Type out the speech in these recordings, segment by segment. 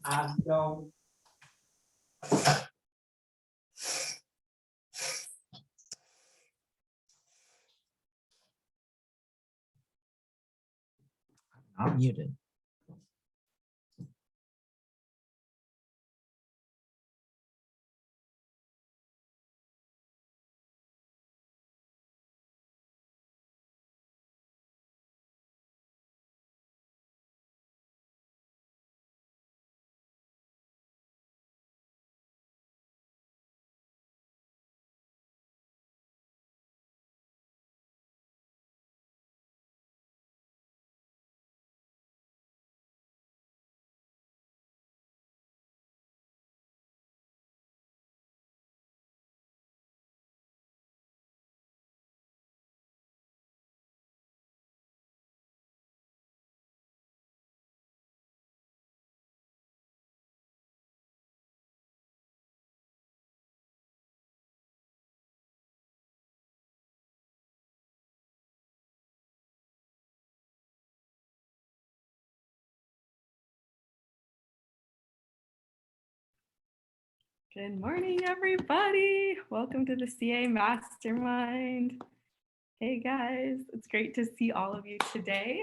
So I'm muted. Good morning, everybody. Welcome to the CA Mastermind. Hey guys, it's great to see all of you today.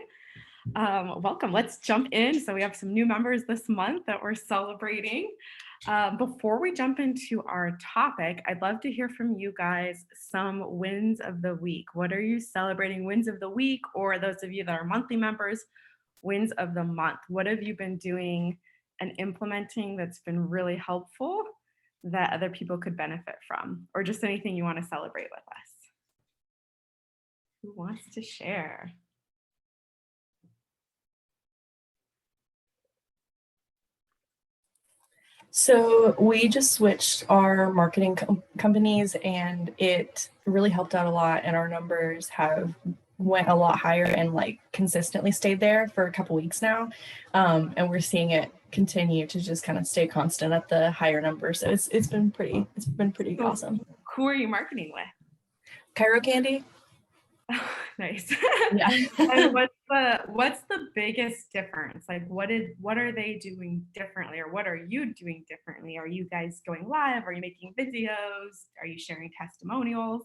Welcome. Let's jump in. So we have some new members this month that we're celebrating. Before we jump into our topic, I'd love to hear from you guys some wins of the week. What are you celebrating? Wins of the week, or those of you that are monthly members, wins of the month. What have you been doing and implementing that's been really helpful that other people could benefit from, or just anything you want to celebrate with us? Who wants to share? So we just switched our marketing companies, and it really helped out a lot, and our numbers have went a lot higher and like consistently stayed there for a couple weeks now, and we're seeing it continue to just kind of stay constant at the higher numbers. So it's been pretty Cool. awesome. Who are you marketing with? Cairo Candy. Nice. Yeah. And what's the biggest difference? Like what are they doing differently, or what are you doing differently? Are you guys going live? Are you making videos? Are you sharing testimonials?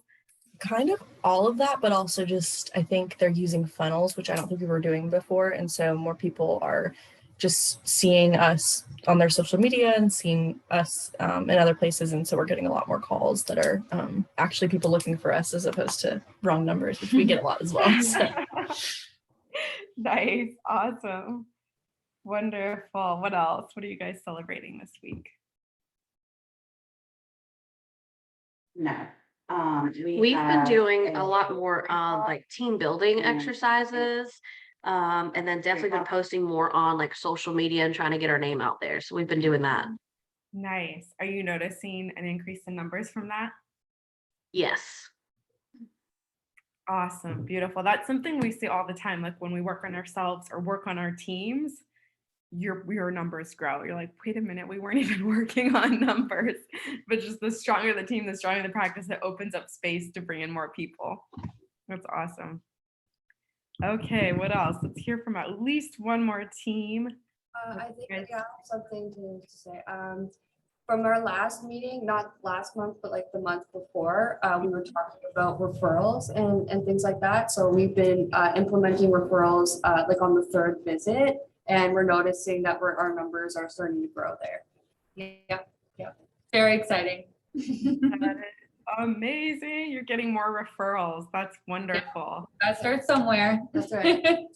Kind of all of that, but also just I think they're using funnels, which I don't think we were doing before, and so more people are just seeing us on their social media and seeing us in other places, and so we're getting a lot more calls that are actually people looking for us as opposed to wrong numbers, which we get a lot as well. So. Nice. Awesome. Wonderful. What else? What are you guys celebrating this week? no. We've been doing a lot more like team building exercises, and then definitely been posting more on like social media and trying to get our name out there. So we've been doing that. Nice. Are you noticing an increase in numbers from that? Yes. Awesome. Beautiful. That's something we see all the time. Like when we work on ourselves or work on our teams, your numbers grow. You're like, wait a minute, we weren't even working on numbers. But just the stronger the team, the stronger the practice, it opens up space to bring in more people. That's awesome. Okay, what else? Let's hear from at least one more team. I think I have something to say. From our last meeting, not last month, but like the month before, we were talking about referrals and things like that. So we've been implementing referrals like on the third visit, and we're noticing that our numbers are starting to grow there. Yeah, very exciting. That is amazing. You're getting more referrals. That's wonderful. That starts somewhere. That's right.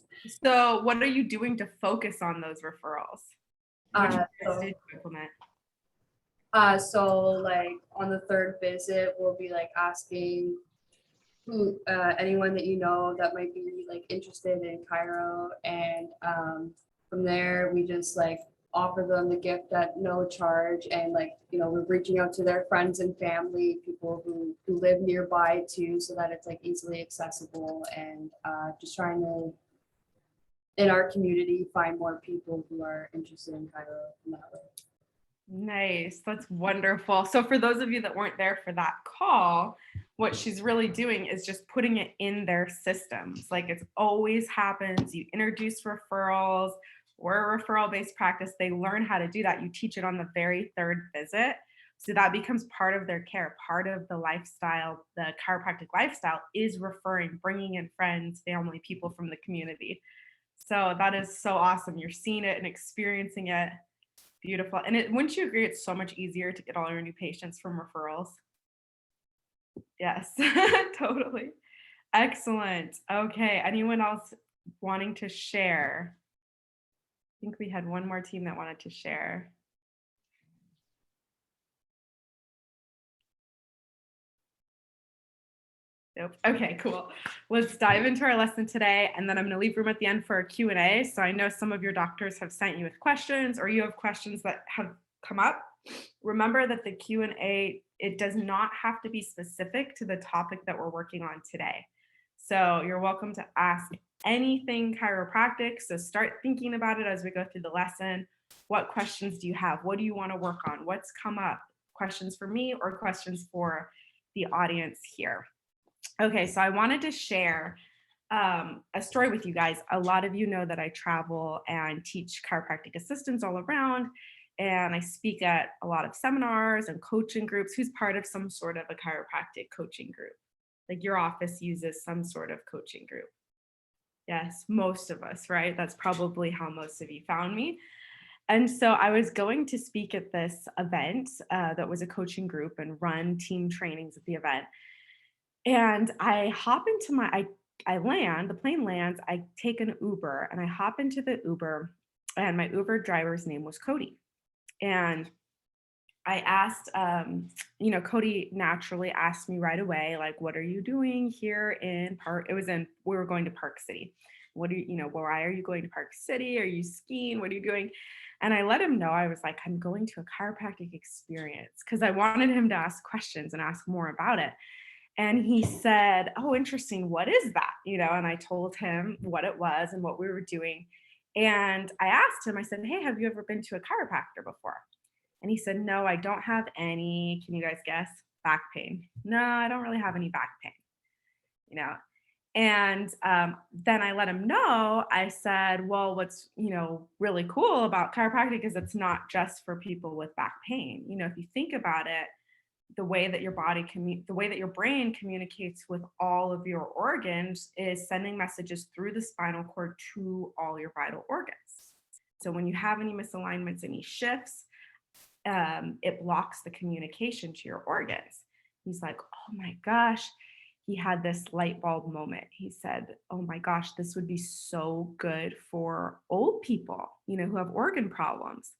So what are you doing to focus on those referrals? What did you implement? So like on the third visit, we'll be like asking who anyone that you know that might be like interested in Cairo, and from there we just like offer them the gift at no charge, and like we're reaching out to their friends and family, people who live nearby too, so that it's like easily accessible, and just trying to in our community find more people who are interested in Cairo in that way. Nice. That's wonderful. So for those of you that weren't there for that call, what she's really doing is just putting it in their systems. Like it always happens. You introduce referrals, we're a referral-based practice. They learn how to do that. You teach it on the very third visit. So that becomes part of their care, part of the lifestyle, the chiropractic lifestyle is referring, bringing in friends, family, people from the community. So that is so awesome. You're seeing it and experiencing it. Beautiful. And wouldn't you agree it's so much easier to get all your new patients from referrals? Yes, totally. Excellent. Okay. Anyone else wanting to share? I think we had one more team that wanted to share. Nope. Okay, cool. Let's dive into our lesson today, and then I'm going to leave room at the end for a Q&A. So I know some of your doctors have sent you with questions, or you have questions that have come up. Remember that the Q&A, it does not have to be specific to the topic that we're working on today. So you're welcome to ask anything chiropractic. So start thinking about it as we go through the lesson. What questions do you have? What do you want to work on? What's come up? Questions for me or questions for the audience here? Okay, so I wanted to share a story with you guys. A lot of you know that I travel and teach chiropractic assistants all around, and I speak at a lot of seminars and coaching groups. Who's part of some sort of a chiropractic coaching group? Like your office uses some sort of coaching group. Yes, most of us, right? That's probably how most of you found me. And so I was going to speak at this event that was a coaching group and run team trainings at the event. And I hop into I land, the plane lands, I take an Uber and I hop into the Uber, and my Uber driver's name was Cody. And I asked, Cody naturally asked me right away, like, what are you doing here in Park? We were going to Park City. Why are you going to Park City? Are you skiing? What are you doing? And I let him know, I was like, I'm going to a chiropractic experience, because I wanted him to ask questions and ask more about it. And he said, oh, interesting. What is that? And I told him what it was and what we were doing. And I asked him, I said, hey, have you ever been to a chiropractor before? And he said, no, I don't have any. Can you guys guess? Back pain. No, I don't really have any back pain. And then I let him know, I said, well, what's, really cool about chiropractic is it's not just for people with back pain. If you think about it, the way that your the way that your brain communicates with all of your organs is sending messages through the spinal cord to all your vital organs. So when you have any misalignments, any shifts, it blocks the communication to your organs. He's like, oh my gosh, he had this light bulb moment. He said, oh my gosh, this would be so good for old people, who have organ problems.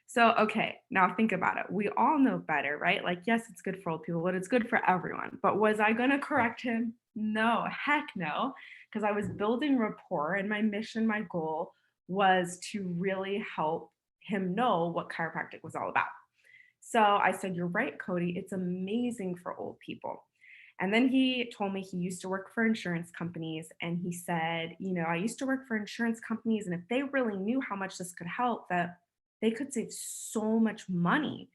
So, okay, now think about it. We all know better, right? Like, yes, it's good for old people, but it's good for everyone. But was I going to correct him? No, heck no, because I was building rapport, and my mission, my goal was to really help him know what chiropractic was all about. So I said, you're right, Cody. It's amazing for old people. And then he told me he used to work for insurance companies. And he said, I used to work for insurance companies, and if they really knew how much this could help, that they could save so much money.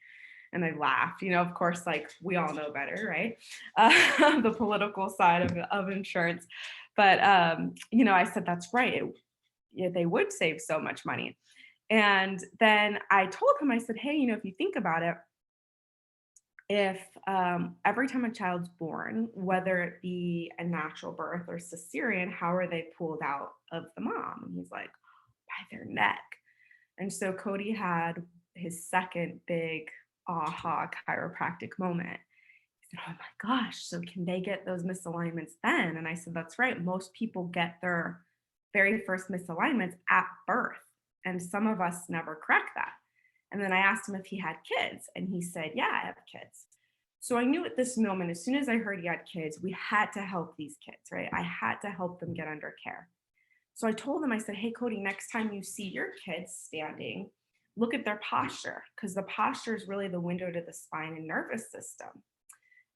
And I laughed, of course, like we all know better, right? The political side of insurance. But, I said, that's right. They would save so much money. And then I told him, I said, hey, if you think about it, if every time a child's born, whether it be a natural birth or cesarean, how are they pulled out of the mom? And he's like, by their neck. And so Cody had his second big aha chiropractic moment. He said, oh my gosh, so can they get those misalignments then? And I said, that's right. Most people get their very first misalignments at birth. And some of us never correct that. And then I asked him if he had kids. And he said, yeah, I have kids. So I knew at this moment, as soon as I heard he had kids, we had to help these kids, right? I had to help them get under care. So I told him, I said, hey, Cody, next time you see your kids standing, look at their posture, because the posture is really the window to the spine and nervous system.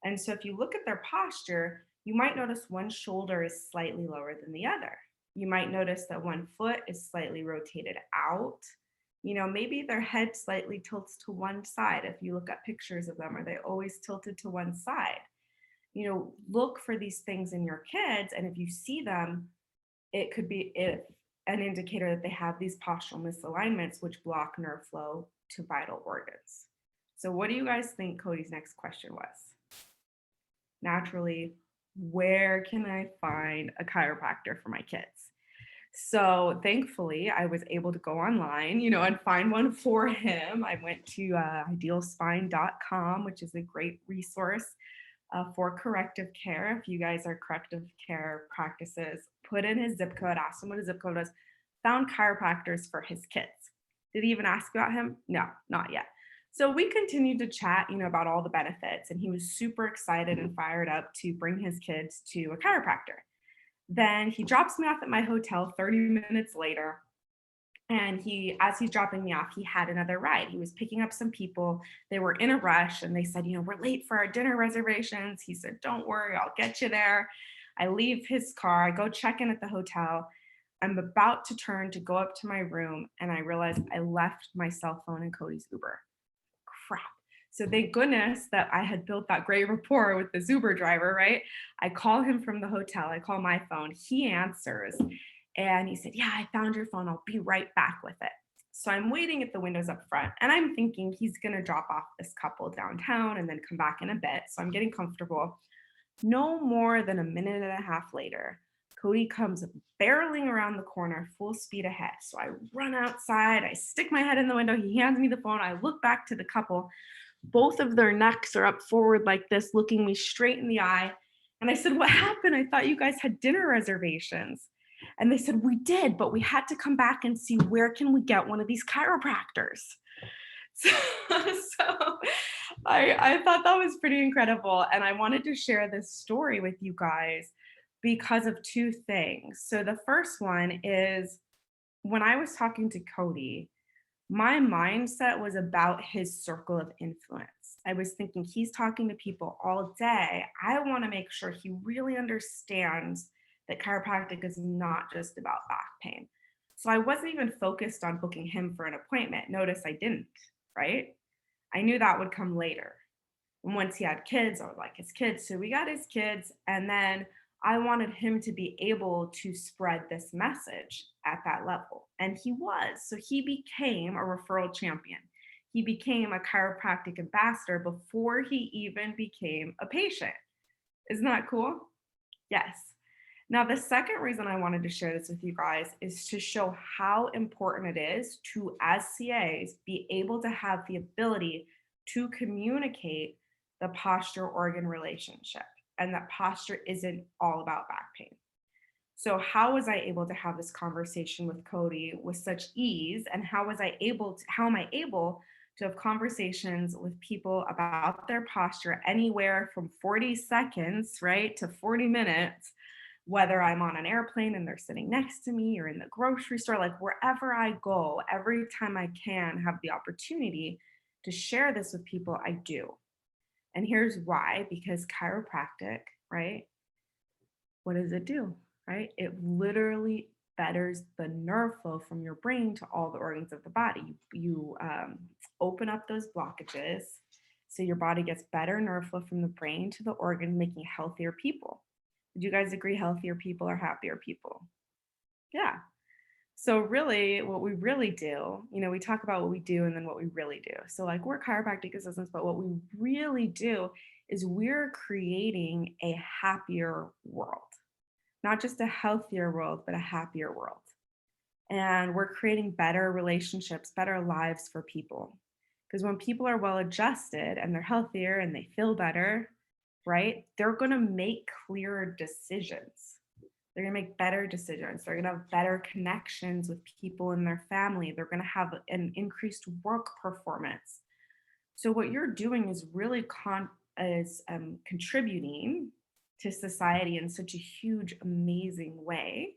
And so if you look at their posture, you might notice one shoulder is slightly lower than the other. You might notice that one foot is slightly rotated out. Maybe their head slightly tilts to one side. If you look at pictures of them, are they always tilted to one side? Look for these things in your kids. And if you see them, it could be, if an indicator that they have these postural misalignments, which block nerve flow to vital organs. So what do you guys think Cody's next question was? Naturally, where can I find a chiropractor for my kids? So thankfully, I was able to go online, and find one for him. I went to idealspine.com, which is a great resource for corrective care. If you guys are corrective care practices, put in his zip code, ask him what his zip code is, found chiropractors for his kids. Did he even ask about him? No, not yet. So we continued to chat, about all the benefits, and he was super excited and fired up to bring his kids to a chiropractor. Then he drops me off at my hotel 30 minutes later. And as he's dropping me off, he had another ride. He was picking up some people. They were in a rush and they said, we're late for our dinner reservations. He said, don't worry, I'll get you there. I leave his car. I go check in at the hotel. I'm about to turn to go up to my room. And I realized I left my cell phone in Cody's Uber. Crap. So thank goodness that I had built that great rapport with the Uber driver, right? I call him from the hotel. I call my phone. He answers. And he said, yeah, I found your phone. I'll be right back with it. So I'm waiting at the windows up front and I'm thinking he's going to drop off this couple downtown and then come back in a bit. So I'm getting comfortable. No more than a minute and a half later, Cody comes barreling around the corner, full speed ahead. So I run outside. I stick my head in the window. He hands me the phone. I look back to the couple. Both of their necks are up forward like this, looking me straight in the eye. And I said, what happened? I thought you guys had dinner reservations. And they said, we did, but we had to come back and see where can we get one of these chiropractors. So I thought that was pretty incredible. And I wanted to share this story with you guys because of two things. So the first one is when I was talking to Cody, my mindset was about his circle of influence. I was thinking he's talking to people all day. I want to make sure he really understands that chiropractic is not just about back pain. So I wasn't even focused on booking him for an appointment. Notice I didn't, right? I knew that would come later. And once he had kids, I would like his kids. So we got his kids. And then I wanted him to be able to spread this message at that level. And he was. So he became a referral champion. He became a chiropractic ambassador before he even became a patient. Isn't that cool? Yes. Now, the second reason I wanted to share this with you guys is to show how important it is to, as CAs, be able to have the ability to communicate the posture-organ relationship, and that posture isn't all about back pain. So how was I able to have this conversation with Cody with such ease, and how am I able to have conversations with people about their posture anywhere from 40 seconds, right, to 40 minutes, whether I'm on an airplane and they're sitting next to me or in the grocery store, like wherever I go, every time I can have the opportunity to share this with people, I do. And here's why, because chiropractic, right? What does it do, right? It literally betters the nerve flow from your brain to all the organs of the body. You open up those blockages so your body gets better nerve flow from the brain to the organ, making healthier people. Would you guys agree healthier people are happier people? Yeah. So really what we really do, we talk about what we do and then what we really do. So like we're chiropractic assistants, but what we really do is we're creating a happier world, not just a healthier world, but a happier world. And we're creating better relationships, better lives for people. Because when people are well adjusted and they're healthier and they feel better, right? They're going to make clearer decisions. They're going to make better decisions. They're going to have better connections with people in their family. They're going to have an increased work performance. So what you're doing is really contributing to society in such a huge, amazing way.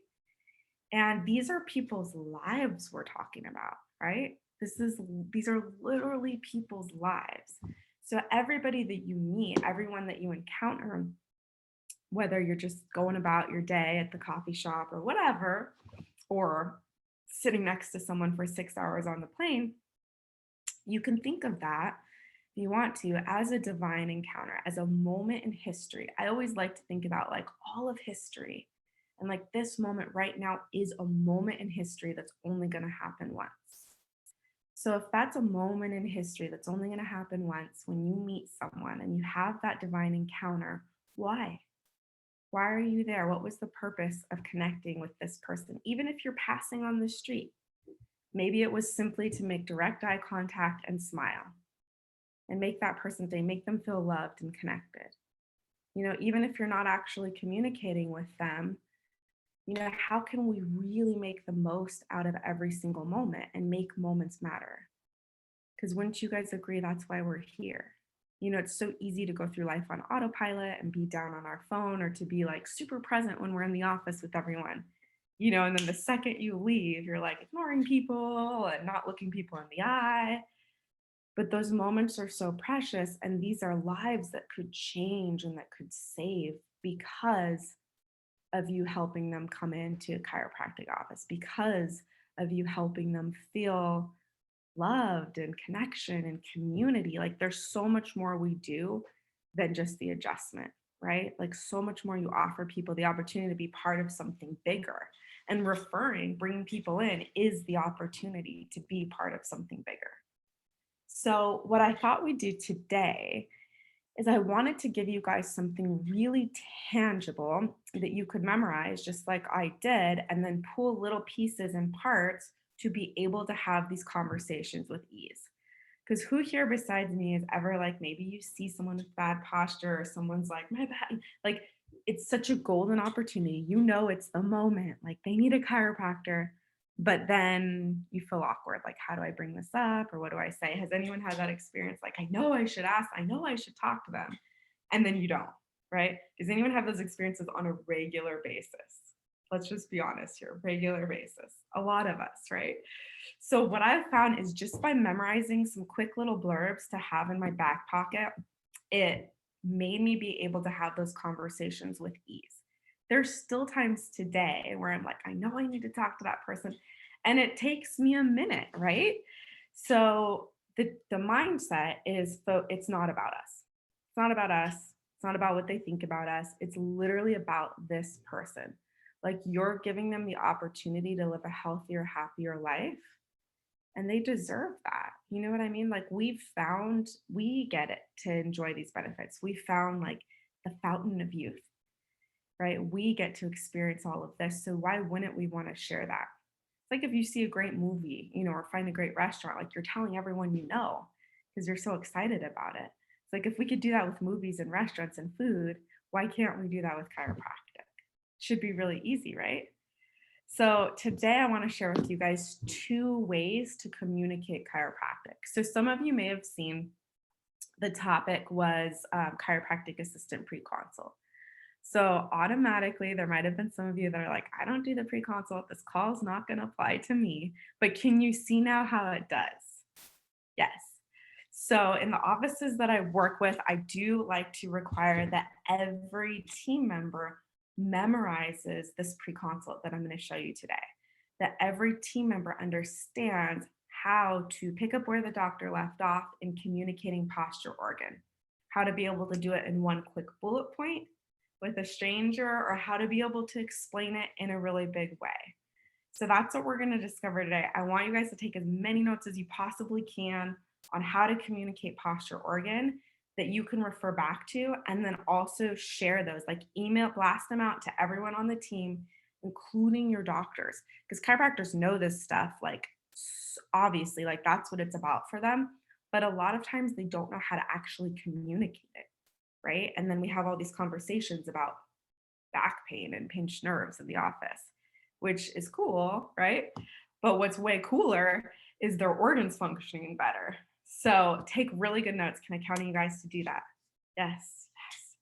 And these are people's lives we're talking about, right? These are literally people's lives. So everybody that you meet, everyone that you encounter, whether you're just going about your day at the coffee shop or whatever, or sitting next to someone for 6 hours on the plane, you can think of that, if you want to, as a divine encounter, as a moment in history. I always like to think about like all of history And like this moment right now is a moment in history that's only going to happen once. So if that's a moment in history that's only going to happen once, when you meet someone and you have that divine encounter, why? Why are you there? What was the purpose of connecting with this person? Even if you're passing on the street, maybe it was simply to make direct eye contact and smile and make that person's day, make them feel loved and connected. You know, even if you're not actually communicating with them, you know, how can we really make the most out of every single moment and make moments matter? Because wouldn't you guys agree that's why we're here? You know, it's so easy to go through life on autopilot and be down on our phone, or to be like super present when we're in the office with everyone, you know, and then the second you leave, you're like ignoring people and not looking people in the eye. But those moments are so precious, and these are lives that could change and that could save because of you helping them come into a chiropractic office, because of you helping them feel loved and connection and community. Like there's so much more we do than just the adjustment, right? Like so much more you offer people the opportunity to be part of something bigger. And referring, bringing people in is the opportunity to be part of something bigger. So what I thought we'd do today is I wanted to give you guys something really tangible that you could memorize just like I did, and then pull little pieces and parts to be able to have these conversations with ease. Because who here besides me is ever like, maybe you see someone with bad posture, or someone's like, my bad, like it's such a golden opportunity. You know, it's the moment, like they need a chiropractor, but then you feel awkward. Like, how do I bring this up? Or what do I say? Has anyone had that experience? Like, I know I should ask, I know I should talk to them. And then you don't, right? Does anyone have those experiences on a regular basis? Let's just be honest here, regular basis. A lot of us, right? So what I've found is just by memorizing some quick little blurbs to have in my back pocket, it made me be able to have those conversations with ease. There's still times today where I'm like, I know I need to talk to that person, and it takes me a minute, right? So the mindset is, it's not about us. It's not about us. It's not about what they think about us. It's literally about this person. Like you're giving them the opportunity to live a healthier, happier life, and they deserve that. You know what I mean? Like we get it to enjoy these benefits. We found like the fountain of youth, right? We get to experience all of this. So why wouldn't we want to share that? It's like if you see a great movie, you know, or find a great restaurant, like you're telling everyone you know because you're so excited about it. It's like if we could do that with movies and restaurants and food, why can't we do that with chiropractic? Should be really easy, right? So today I want to share with you guys 2 ways to communicate chiropractic. So some of you may have seen the topic was chiropractic assistant pre-consult. So automatically there might have been some of you that are like, I don't do the pre-consult. This call is not going to apply to me. But can you see now how it does? Yes. So in the offices that I work with, I do like to require that every team member memorizes this pre-consult that I'm going to show you today, that every team member understands how to pick up where the doctor left off in communicating posture organ, how to be able to do it in one quick bullet point with a stranger, or how to be able to explain it in a really big way. So that's what we're going to discover today. I want you guys to take as many notes as you possibly can on how to communicate posture organ that you can refer back to, and then also share those, like email, blast them out to everyone on the team, including your doctors, because chiropractors know this stuff, like obviously, like that's what it's about for them. But a lot of times they don't know how to actually communicate it, right? And then we have all these conversations about back pain and pinched nerves in the office, which is cool, right? But what's way cooler is their organs functioning better. So take really good notes. Can I count on you guys to do that? Yes, yes.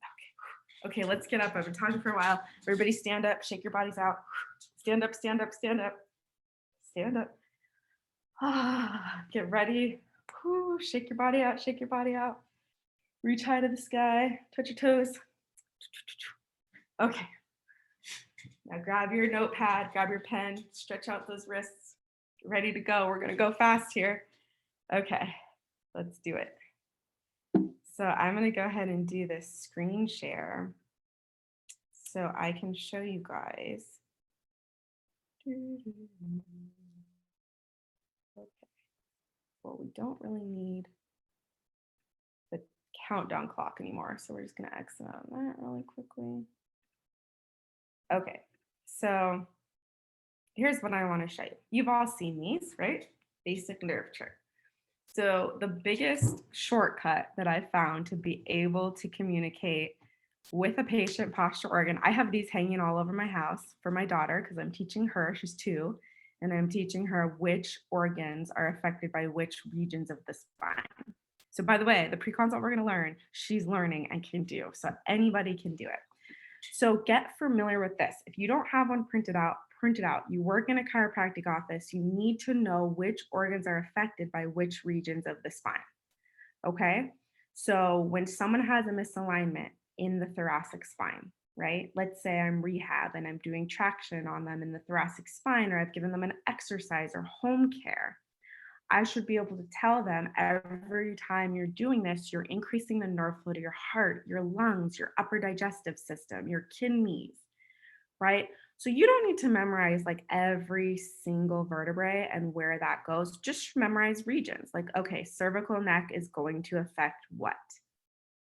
Okay. Okay, let's get up. I've been talking for a while. Everybody stand up, shake your bodies out. Stand up, stand up, stand up. Stand up. Get ready. Shake your body out, shake your body out. Reach high to the sky, touch your toes. Okay. Now grab your notepad, grab your pen, stretch out those wrists. Get ready to go. We're gonna go fast here. Okay, let's do it. So I'm gonna go ahead and do this screen share. so I can show you guys. Okay. Well, we don't really need the countdown clock anymore, so we're just going to exit out on that really quickly. Okay, so here's what I want to show you. You've all seen these, right? Basic nerve chart. So the biggest shortcut that I found to be able to communicate with a patient posture organ, I have these hanging all over my house for my daughter because I'm teaching her, she's 2, and I'm teaching her which organs are affected by which regions of the spine. So by the way, the pre-consult we're going to learn, she's learning and can do. So anybody can do it. So get familiar with this. If you don't have one printed out, print it out. You work in a chiropractic office, you need to know which organs are affected by which regions of the spine. Okay? So when someone has a misalignment in the thoracic spine, right? Let's say I'm rehab and I'm doing traction on them in the thoracic spine, or I've given them an exercise or home care. I should be able to tell them every time you're doing this, you're increasing the nerve flow to your heart, your lungs, your upper digestive system, your kidneys, right? So you don't need to memorize like every single vertebrae and where that goes. Just memorize regions. Like, okay, cervical neck is going to affect what?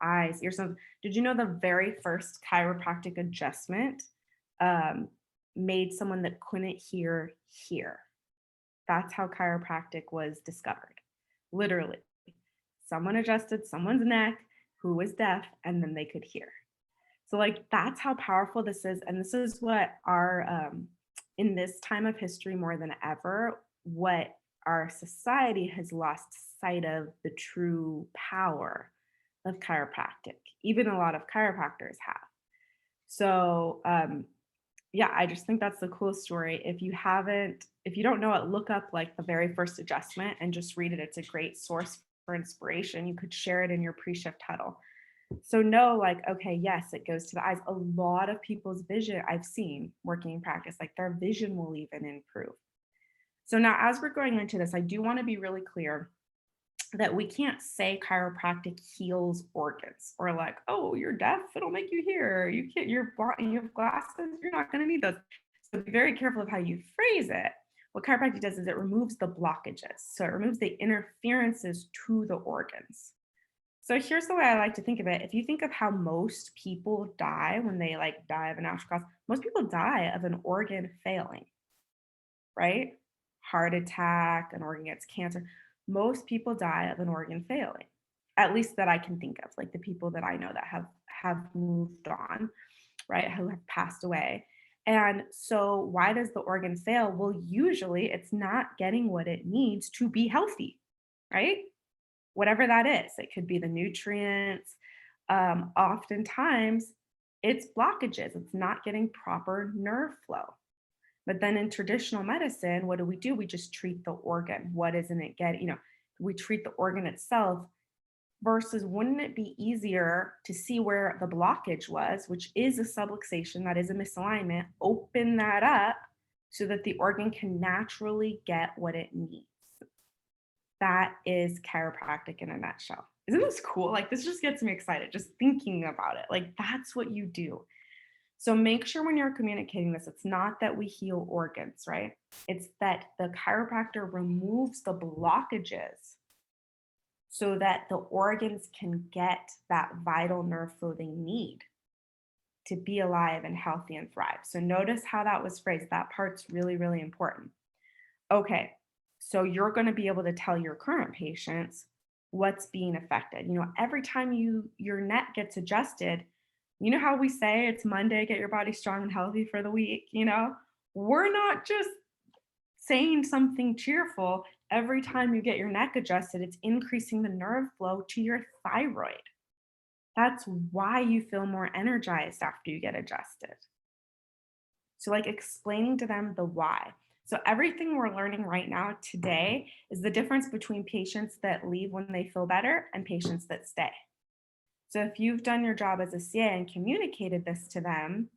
Eyes, ears, nose. Did you know the very first chiropractic adjustment made someone that couldn't hear? That's how chiropractic was discovered. Literally, someone adjusted someone's neck who was deaf, and then they could hear. So like, that's how powerful this is. And this is what our, in this time of history more than ever, what our society has lost sight of the true power of chiropractic. Even a lot of chiropractors have. So yeah, I just think that's the coolest story. If you don't know it, look up like the very first adjustment and just read it. It's a great source for inspiration. You could share it in your pre-shift huddle. So know like, okay, yes, it goes to the eyes. A lot of people's vision I've seen working in practice, like their vision will even improve. So now as we're going into this, I do want to be really clear that we can't say chiropractic heals organs, or like, oh, you're deaf, it'll make you hear. You can't, you're blind, you have glasses, you're not going to need those. So be very careful of how you phrase it. What chiropractic does is it removes the blockages. So it removes the interferences to the organs. So here's the way I like to think of it. If you think of how most people die when they like die of a natural cause, most people die of an organ failing, right? Heart attack, an organ gets cancer. Most people die of an organ failing, at least that I can think of, like the people that I know that have moved on, right, who have passed away. And so why does the organ fail? Well, usually it's not getting what it needs to be healthy, right? Whatever that is. It could be the nutrients. Oftentimes it's blockages. It's not getting proper nerve flow. But then in traditional medicine, what do? We just treat the organ. What isn't it getting? We treat the organ itself, versus wouldn't it be easier to see where the blockage was, which is a subluxation, that is a misalignment, open that up so that the organ can naturally get what it needs. That is chiropractic in a nutshell. Isn't this cool? Like, this just gets me excited just thinking about it. Like, that's what you do. So make sure when you're communicating this, it's not that we heal organs, right? It's that the chiropractor removes the blockages so that the organs can get that vital nerve flow they need to be alive and healthy and thrive. So notice how that was phrased. That part's really, really important. Okay, so you're going to be able to tell your current patients what's being affected. Every time your neck gets adjusted, you know how we say it's Monday, get your body strong and healthy for the week, We're not just saying something cheerful. Every time you get your neck adjusted, it's increasing the nerve flow to your thyroid. That's why you feel more energized after you get adjusted. So like explaining to them the why. So everything we're learning right now today is the difference between patients that leave when they feel better and patients that stay. So if you've done your job as a CA and communicated this to them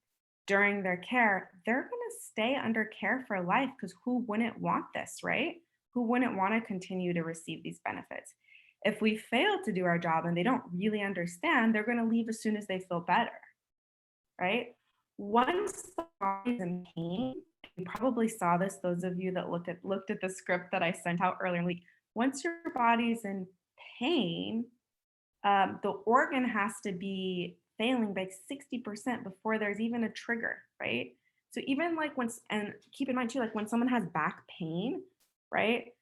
during their care, they're going to stay under care for life, because who wouldn't want this, right? Who wouldn't want to continue to receive these benefits? If we fail to do our job and they don't really understand, they're going to leave as soon as they feel better, right? once the body's in pain, you probably saw this, those of you that looked at the script that I sent out earlier in the week. Once your body's in pain, the organ has to be failing by 60% before there's even a trigger, right? So even like and keep in mind too, like when someone has back pain, right?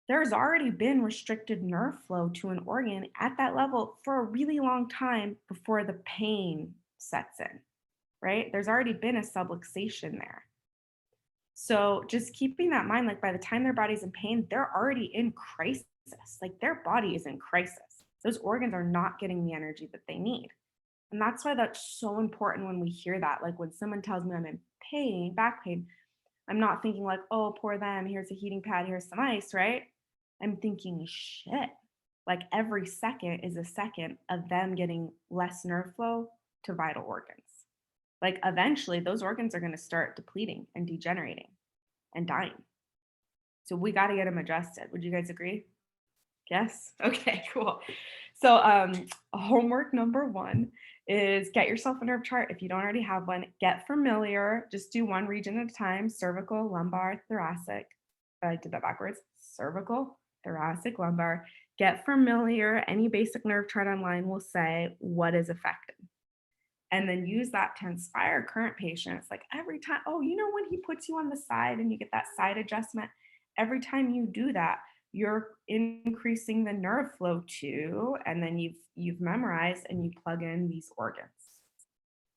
There's already been restricted nerve flow to an organ at that level for a really long time before the pain sets in, right? There's already been a subluxation there. So just keeping that in mind, like by the time their body's in pain, they're already in crisis. Like their body is in crisis. Those organs are not getting the energy that they need. And that's why that's so important when we hear that. Like when someone tells me I'm in pain, back pain, I'm not thinking like, oh, poor them, here's a heating pad, here's some ice, right? I'm thinking, shit, like every second is a second of them getting less nerve flow to vital organs. Like eventually those organs are going to start depleting and degenerating and dying. So we got to get them adjusted. Would you guys agree? Yes? Okay, cool. So homework number 1 is get yourself a nerve chart. If you don't already have one, get familiar. Just do one region at a time: cervical, lumbar, thoracic. I did that backwards. Cervical, thoracic, lumbar. Get familiar. Any basic nerve chart online will say what is affected. And then use that to inspire current patients. Like every time, oh, you know, when he puts you on the side and you get that side adjustment, every time you do that, you're increasing the nerve flow too. And then you've memorized and you plug in these organs,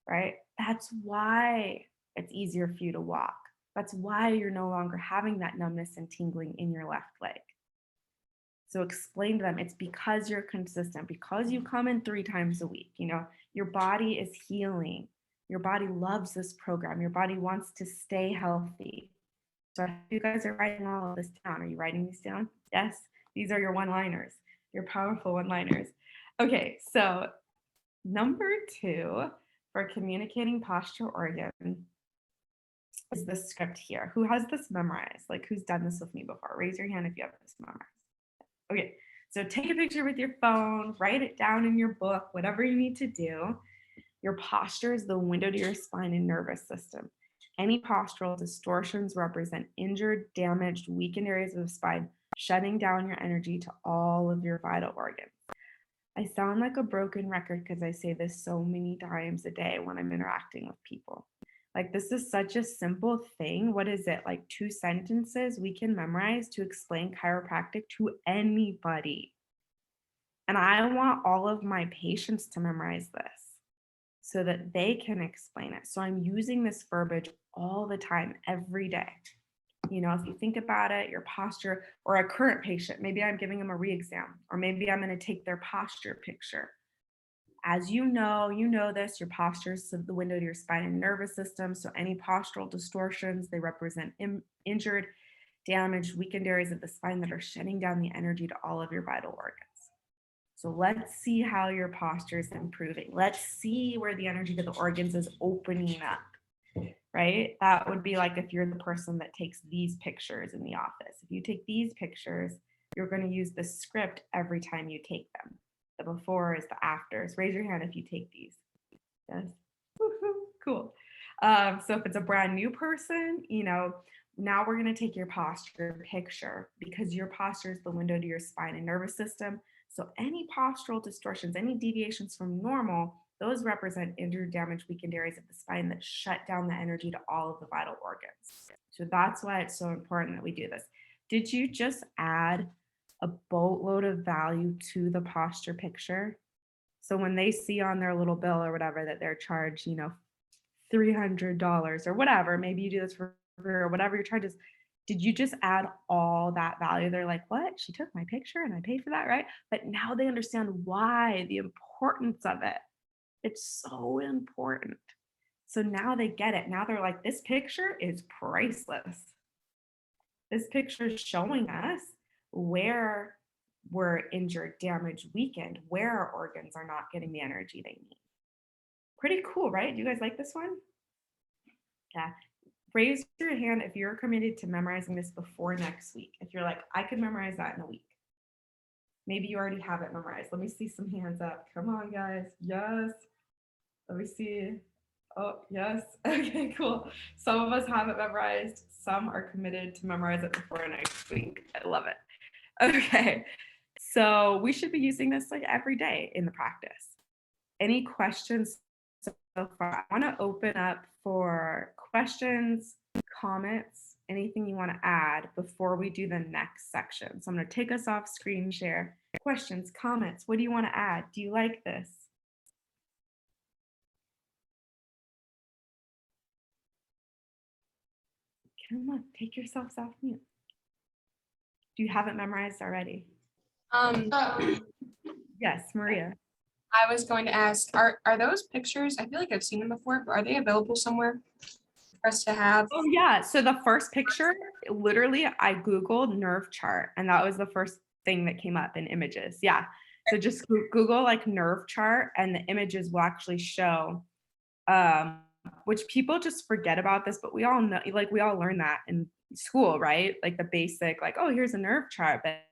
right? That's why it's easier for you to walk. That's why you're no longer having that numbness and tingling in your left leg. So explain to them it's because you're consistent, because you come in 3 times a week. You know, your body is healing. Your body loves this program. Your body wants to stay healthy. So you guys are writing all of this down. Are you writing these down? Yes. These are your one-liners, your powerful one-liners. Okay, so number 2 for communicating posture organ is this script here. Who has this memorized? Like who's done this with me before? Raise your hand if you have this memorized. Okay, so take a picture with your phone, write it down in your book, whatever you need to do. Your posture is the window to your spine and nervous system. Any postural distortions represent injured, damaged, weakened areas of the spine, shutting down your energy to all of your vital organs. I sound like a broken record because I say this so many times a day when I'm interacting with people. Like this is such a simple thing. What is it? Like 2 sentences we can memorize to explain chiropractic to anybody. And I want all of my patients to memorize this so that they can explain it. So I'm using this verbiage all the time, every day. You know, if you think about it, your posture, or a current patient, maybe I'm giving them a re-exam, or maybe I'm going to take their posture picture. As you know this, your posture is the window to your spine and nervous system. So any postural distortions, they represent injured, damaged, weakened areas of the spine that are shutting down the energy to all of your vital organs. So let's see how your posture is improving. Let's see where the energy to the organs is opening up, right? That would be like if you're the person that takes these pictures in the office. If you take these pictures, you're going to use the script every time you take them. The befores, the afters. Raise your hand if you take these. Yes. Woo-hoo. Cool. So if it's a brand new person, you know, now we're going to take your posture picture because your posture is the window to your spine and nervous system. So any postural distortions, any deviations from normal, those represent injured, damaged, weakened areas of the spine that shut down the energy to all of the vital organs. So that's why it's so important that we do this. Did you just add a boatload of value to the posture picture? So when they see on their little bill or whatever that they're charged, you know, $300 or whatever, maybe you do this for whatever your charge is. Did you just add all that value? They're like, what? She took my picture and I paid for that, right? But now they understand why, the importance of it. It's so important. So now they get it. Now they're like, this picture is priceless. This picture is showing us where we're injured, damaged, weakened, where our organs are not getting the energy they need. Pretty cool, right? Do you guys like this one? Yeah. Raise your hand if you're committed to memorizing this before next week. If you're like, I could memorize that in a week. Maybe you already have it memorized. Let me see some hands up. Come on, guys. Yes. Let me see. Oh, yes. Okay, cool. Some of us have it memorized. Some are committed to memorize it before next week. I love it. Okay. So we should be using this like every day in the practice. Any questions so far? I want to open up for questions, comments, anything you want to add before we do the next section. So I'm going to take us off screen share. Questions, comments, what do you want to add? Do you like this? Come on, take yourselves off mute. Do you have it memorized already? Yes, Maria. I was going to ask, are those pictures? I feel like I've seen them before, but are they available somewhere for us to have? Oh yeah, so the first picture, literally I Googled nerve chart and that was the first thing that came up in images. Yeah, so just Google like nerve chart and the images will actually show, which people just forget about this, but we all know, like we all learn that in school, right? Like the basic, like, oh, here's a nerve chart, but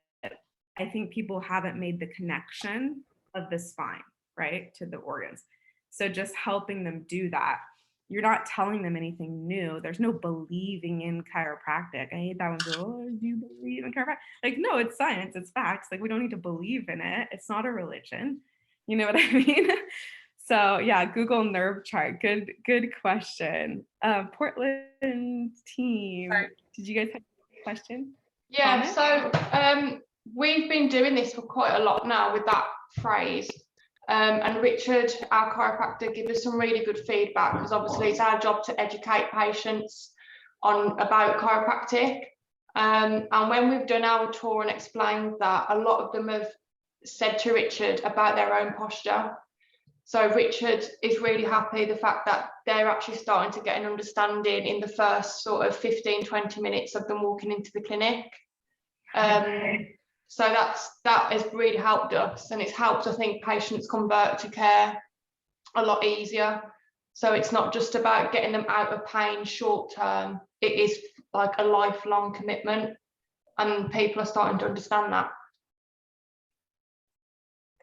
I think people haven't made the connection of the spine, right, to the organs. So just helping them do that. You're not telling them anything new. There's no believing in chiropractic. I hate that one. Oh, do you believe in chiropractic? Like, no, it's science, it's facts. Like, we don't need to believe in it. It's not a religion. You know what I mean? So yeah, Google nerve chart. Good question. Portland team. Did you guys have a question? Yeah, Comment? so we've been doing this for quite a lot now with that phrase. And Richard, our chiropractor, gave us some really good feedback because obviously it's our job to educate patients about chiropractic. And when we've done our tour and explained that, a lot of them have said to Richard about their own posture. So Richard is really happy the fact that they're actually starting to get an understanding in the first sort of 15, 20 minutes of them walking into the clinic. So that has really helped us, and it's helped, I think, patients convert to care a lot easier. So it's not just about getting them out of pain short term, it is like a lifelong commitment, and people are starting to understand that.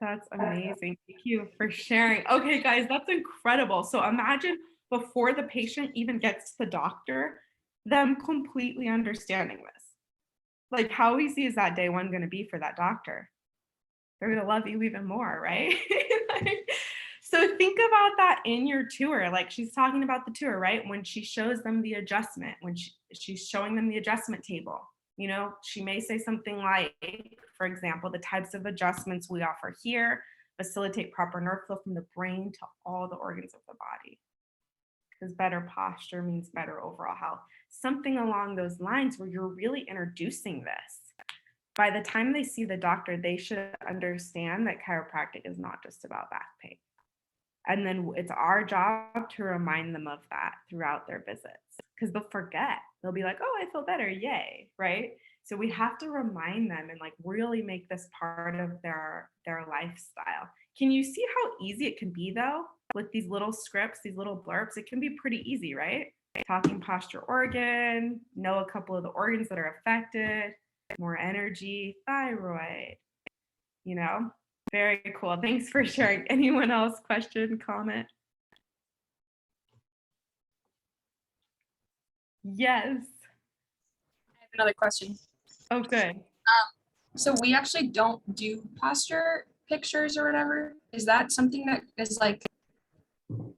That's amazing. Thank you for sharing. Okay, guys, that's incredible. So imagine before the patient even gets to the doctor, them completely understanding this. Like, how easy is that day one going to be for that doctor? They're going to love you even more, right? Like, so think about that in your tour. Like she's talking about the tour, right? When she shows them the adjustment, when she's showing them the adjustment table, you know, she may say something like, for example, the types of adjustments we offer here facilitate proper nerve flow from the brain to all the organs of the body. Because better posture means better overall health. Something along those lines where you're really introducing this. By the time they see the doctor, they should understand that chiropractic is not just about back pain. And then it's our job to remind them of that throughout their visits, because they'll forget. They'll be like, oh, I feel better, yay, right? So we have to remind them and like really make this part of their lifestyle. Can you see how easy it can be though? With these little scripts, these little blurbs, it can be pretty easy, right? Talking posture organ, know a couple of the organs that are affected, more energy, thyroid, you know? Very cool. Thanks for sharing. Anyone else? Question, comment? Yes. I have another question. Oh, good. So we actually don't do posture pictures or whatever. Is that something that is like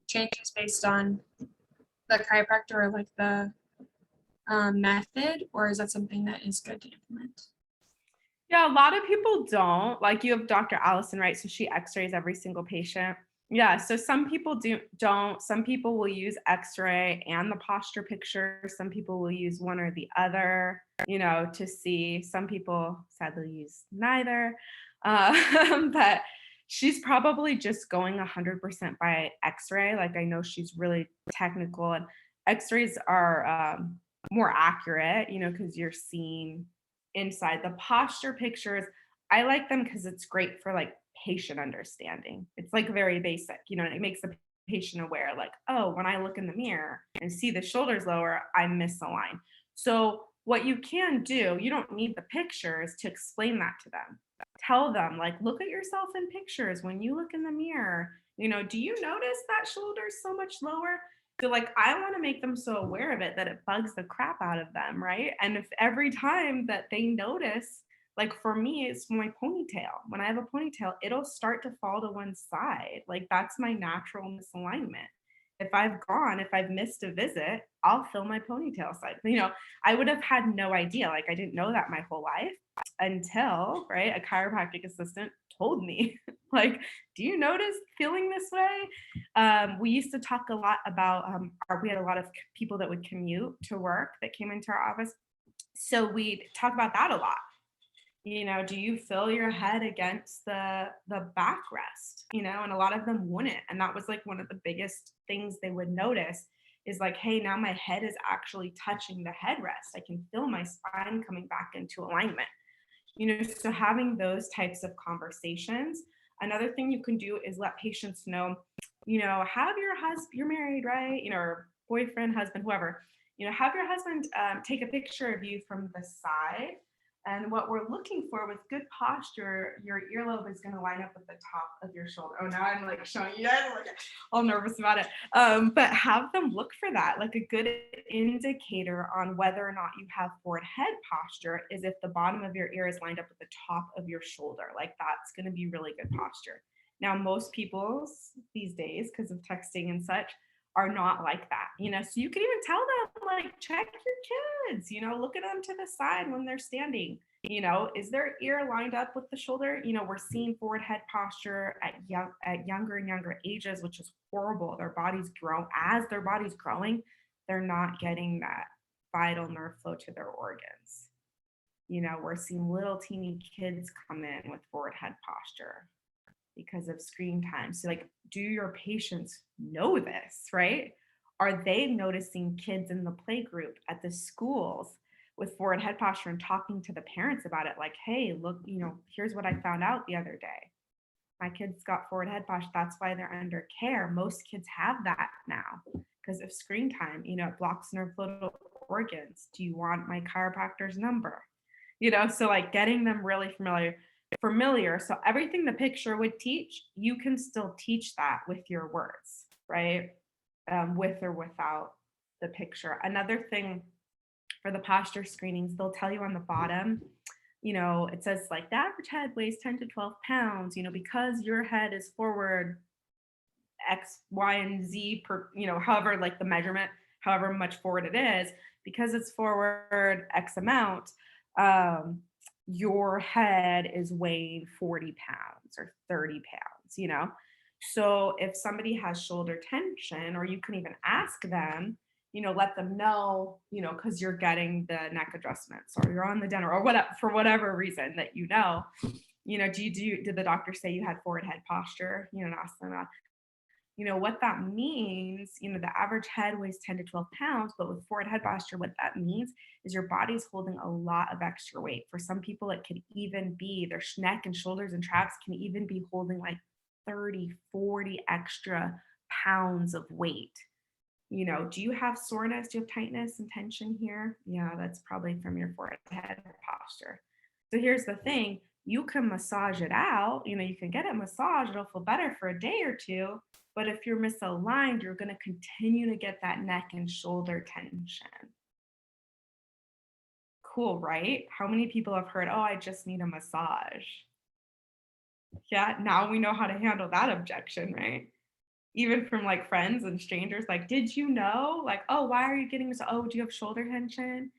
changes based on the chiropractor or like the method, or is that something that is good to implement? Yeah, a lot of people don't. Like you have Dr. Allison, right? So she x-rays every single patient. Yeah, so some people don't. Some people will use x-ray and the posture picture. Some people will use one or the other, you know, to see. Some people sadly use neither. But she's probably just going 100% by x-ray. Like I know she's really technical, and x-rays are more accurate, you know, because you're seeing inside. The posture pictures, I like them because it's great for like patient understanding. It's like very basic, you know, it makes the patient aware, like, oh, when I look in the mirror and see the shoulders lower, I misalign. So what you can do, you don't need the pictures to explain that to them. Tell them, like, look at yourself in pictures. When you look in the mirror, You know, do you notice that shoulder's so much lower? So like, I want to make them so aware of it that it bugs the crap out of them, right? And if every time that they notice, like for me, it's my ponytail. When I have a ponytail, it'll start to fall to one side. Like that's my natural misalignment. If I've missed a visit, I'll fill my ponytail side. You know, I would have had no idea. Like I didn't know that my whole life until, right, a chiropractic assistant told me, like, do you notice feeling this way? We used to talk a lot about, we had a lot of people that would commute to work that came into our office. So we'd talk about that a lot. You know, do you feel your head against the backrest? You know, and a lot of them wouldn't. And that was like one of the biggest things they would notice is like, hey, now my head is actually touching the headrest. I can feel my spine coming back into alignment. You know, so having those types of conversations. Another thing you can do is let patients know, you know, have your husband, you're married, right? You know, or boyfriend, husband, whoever, you know, have your husband take a picture of you from the side. And what we're looking for with good posture, your earlobe is going to line up with the top of your shoulder. Oh, now I'm like showing you guys, like all nervous about it. But have them look for that. Like a good indicator on whether or not you have forward head posture is if the bottom of your ear is lined up with the top of your shoulder. Like that's going to be really good posture. Now, most people these days, because of texting and such, are not like that, you know, so you can even tell them, like, check your kids, you know, look at them to the side when they're standing, you know, is their ear lined up with the shoulder? You know, we're seeing forward head posture at younger and younger ages, which is horrible. Their bodies grow, as their body's growing, they're not getting that vital nerve flow to their organs. You know, we're seeing little teeny kids come in with forward head posture because of screen time. So like, do your patients know this, right? Are they noticing kids in the play group at the schools with forward head posture and talking to the parents about it? Like, hey, look, you know, here's what I found out the other day. My kid's got forward head posture. That's why they're under care. Most kids have that now because of screen time. You know, it blocks nerve flow to organs. Do you want my chiropractor's number? You know, so like getting them really familiar. So everything the picture would teach, you can still teach that with your words, right? With or without the picture. Another thing for the posture screenings, they'll tell you on the bottom, you know, it says like the average head weighs 10 to 12 pounds, you know, because your head is forward X, Y, and Z per, you know, however, like the measurement, however much forward it is, because it's forward X amount, your head is weighing 40 pounds or 30 pounds, you know? So if somebody has shoulder tension, or you can even ask them, you know, let them know, you know, because you're getting the neck adjustments or you're on the dental or whatever, for whatever reason that you know, did the doctor say you had forward head posture? You know, and ask them that. You know, what that means, you know, the average head weighs 10 to 12 pounds, but with forward head posture, what that means is your body's holding a lot of extra weight. For some people, it could even be their neck and shoulders and traps can even be holding like 30, 40 extra pounds of weight. You know, do you have soreness? Do you have tightness and tension here? Yeah, that's probably from your forward head posture. So here's the thing, you can massage it out, you know, you can get it massaged, it'll feel better for a day or two. But if you're misaligned, you're going to continue to get that neck and shoulder tension. Cool, right? How many people have heard, oh, I just need a massage? Yeah, now we know how to handle that objection, right? Even from like friends and strangers, like, did you know? Like, oh, why are you getting this? Oh, do you have shoulder tension?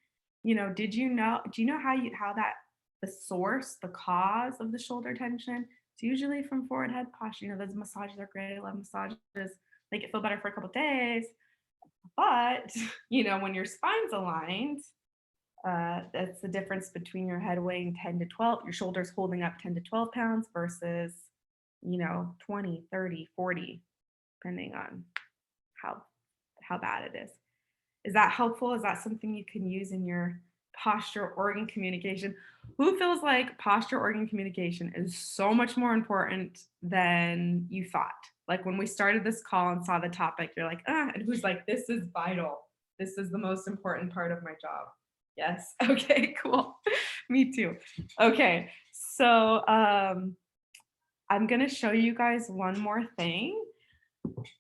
You know, do you know how that the source, the cause of the shoulder tension? It's usually from forward head posture. You know, those massages are great. I love massages. Make it feel better for a couple of days. But, you know, when your spine's aligned, that's the difference between your head weighing 10 to 12, your shoulders holding up 10 to 12 pounds versus, you know, 20, 30, 40, depending on how bad it is. Is that helpful? Is that something you can use in your posture organ communication? Who feels like posture organ communication is so much more important than you thought? Like when we started this call and saw the topic, you're like, and who's like, this is vital. This is the most important part of my job. Yes. Okay, cool. Me too. Okay. So I'm going to show you guys one more thing.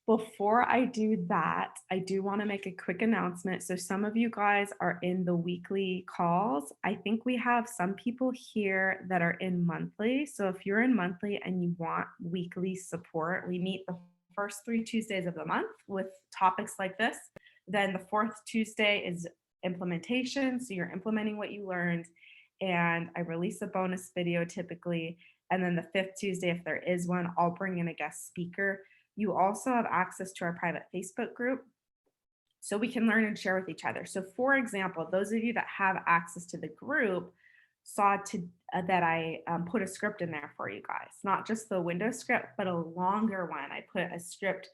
Before I do that, I do want to make a quick announcement. So some of you guys are in the weekly calls. I think we have some people here that are in monthly. So if you're in monthly and you want weekly support, we meet the first 3 Tuesdays of the month with topics like this. Then the fourth Tuesday is implementation. So you're implementing what you learned. And I release a bonus video typically. And then the fifth Tuesday, if there is one, I'll bring in a guest speaker. You also have access to our private Facebook group so we can learn and share with each other. So for example, those of you that have access to the group saw that I put a script in there for you guys, not just the Windows script, but a longer one. I put a script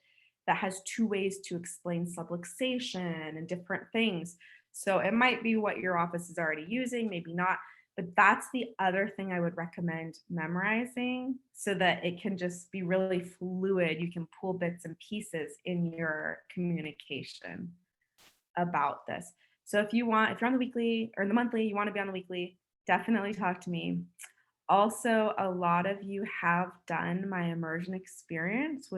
that has 2 ways to explain subluxation and different things. So it might be what your office is already using, maybe not. But that's the other thing I would recommend memorizing so that it can just be really fluid. You can pull bits and pieces in your communication about this. So if you're on the weekly or the monthly, you want to be on the weekly, definitely talk to me. Also, a lot of you have done my immersion experience,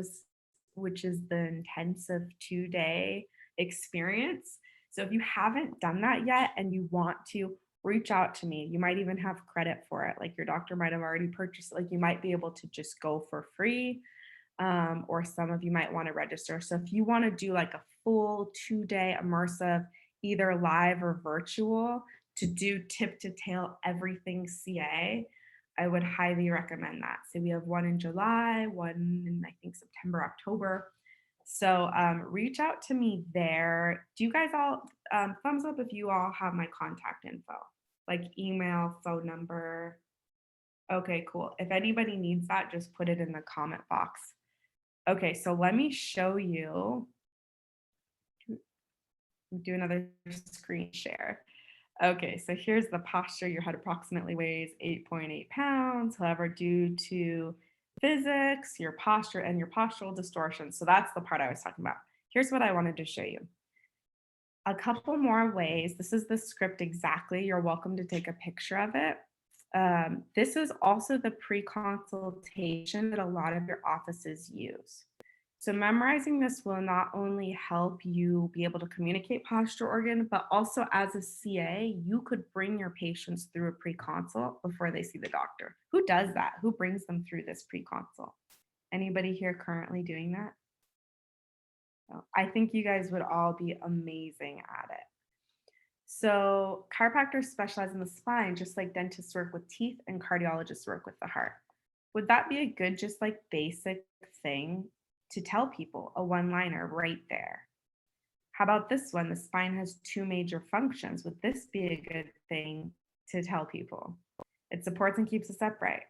which is the intensive 2-day experience. So if you haven't done that yet and you want to, reach out to me. You might even have credit for it. Like your doctor might have already purchased it. Like you might be able to just go for free. Or some of you might want to register. So if you want to do like a full 2-day immersive, either live or virtual, to do tip to tail everything CA, I would highly recommend that. So we have one in July, one in I think September, October. So reach out to me there. Do you guys all thumbs up if you all have my contact info, like email, phone number? Okay, cool. If anybody needs that, just put it in the comment box. Okay, so let me show you. Do another screen share. Okay, so here's the posture. Your head approximately weighs 8.8 pounds. However, due to physics, your posture and your postural distortion. So that's the part I was talking about. Here's what I wanted to show you. A couple more ways. This is the script exactly. You're welcome to take a picture of it. This is also the pre-consultation that a lot of your offices use. So memorizing this will not only help you be able to communicate posture organ, but also as a CA, you could bring your patients through a pre-consult before they see the doctor. Who does that? Who brings them through this pre-consult? Anybody here currently doing that? I think you guys would all be amazing at it. So chiropractors specialize in the spine, just like dentists work with teeth and cardiologists work with the heart. Would that be a good, just like basic thing to tell people, a one-liner right there? How about this one? The spine has 2 major functions. Would this be a good thing to tell people? It supports and keeps us upright.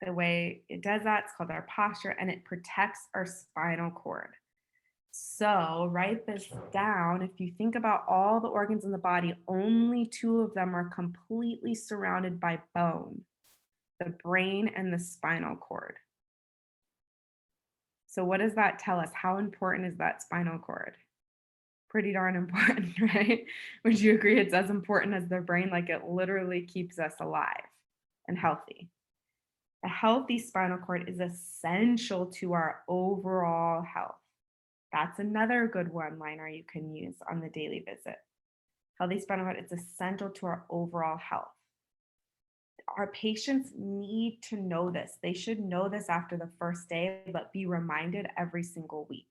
The way it does that, it's called our posture, and it protects our spinal cord. So write this down. If you think about all the organs in the body, only 2 of them are completely surrounded by bone, the brain and the spinal cord. So what does that tell us? How important is that spinal cord? Pretty darn important, right? Would you agree it's as important as the brain? Like it literally keeps us alive and healthy. A healthy spinal cord is essential to our overall health. That's another good one-liner you can use on the daily visit. Healthy spinal cord is essential to our overall health. Our patients need to know this. They should know this after the first day, but be reminded every single week.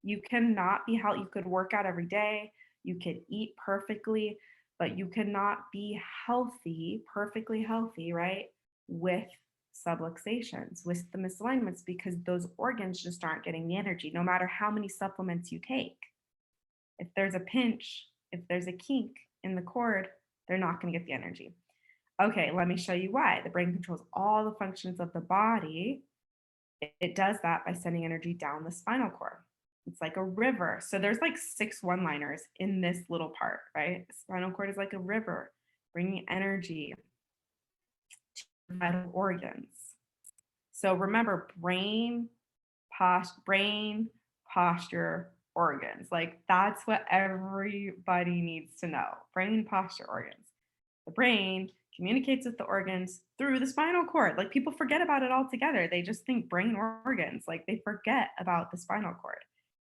You cannot be healthy. You could work out every day. You could eat perfectly, but you cannot be healthy, perfectly healthy, right, with subluxations, with the misalignments, because those organs just aren't getting the energy, no matter how many supplements you take. If there's a pinch, if there's a kink in the cord, they're not going to get the energy. Okay, let me show you why. The brain controls all the functions of the body. It does that by sending energy down the spinal cord. It's like a river. So there's like 6 one-liners in this little part, right? The spinal cord is like a river, bringing energy to vital organs. So remember, brain, posture, organs. Like that's what everybody needs to know. Brain, posture, organs. The brain communicates with the organs through the spinal cord. Like people forget about it altogether. They just think brain organs, like they forget about the spinal cord.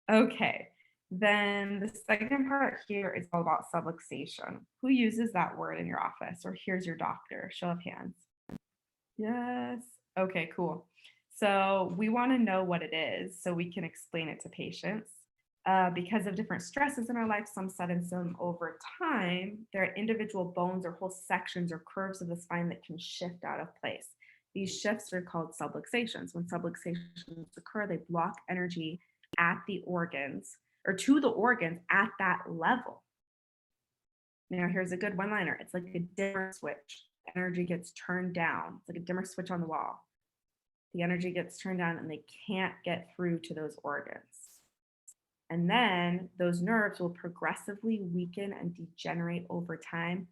Okay, then the second part here is all about subluxation. Who uses that word in your office? Or here's your doctor, show of hands. Yes, okay, cool. So we wanna know what it is so we can explain it to patients. Because of different stresses in our life, some sudden, some over time, there are individual bones or whole sections or curves of the spine that can shift out of place. These shifts are called subluxations. When subluxations occur, they block energy at the organs or to the organs at that level. Now, here's a good one-liner. It's like a dimmer switch. Energy gets turned down. It's like a dimmer switch on the wall. The energy gets turned down and they can't get through to those organs. And then those nerves will progressively weaken and degenerate over time,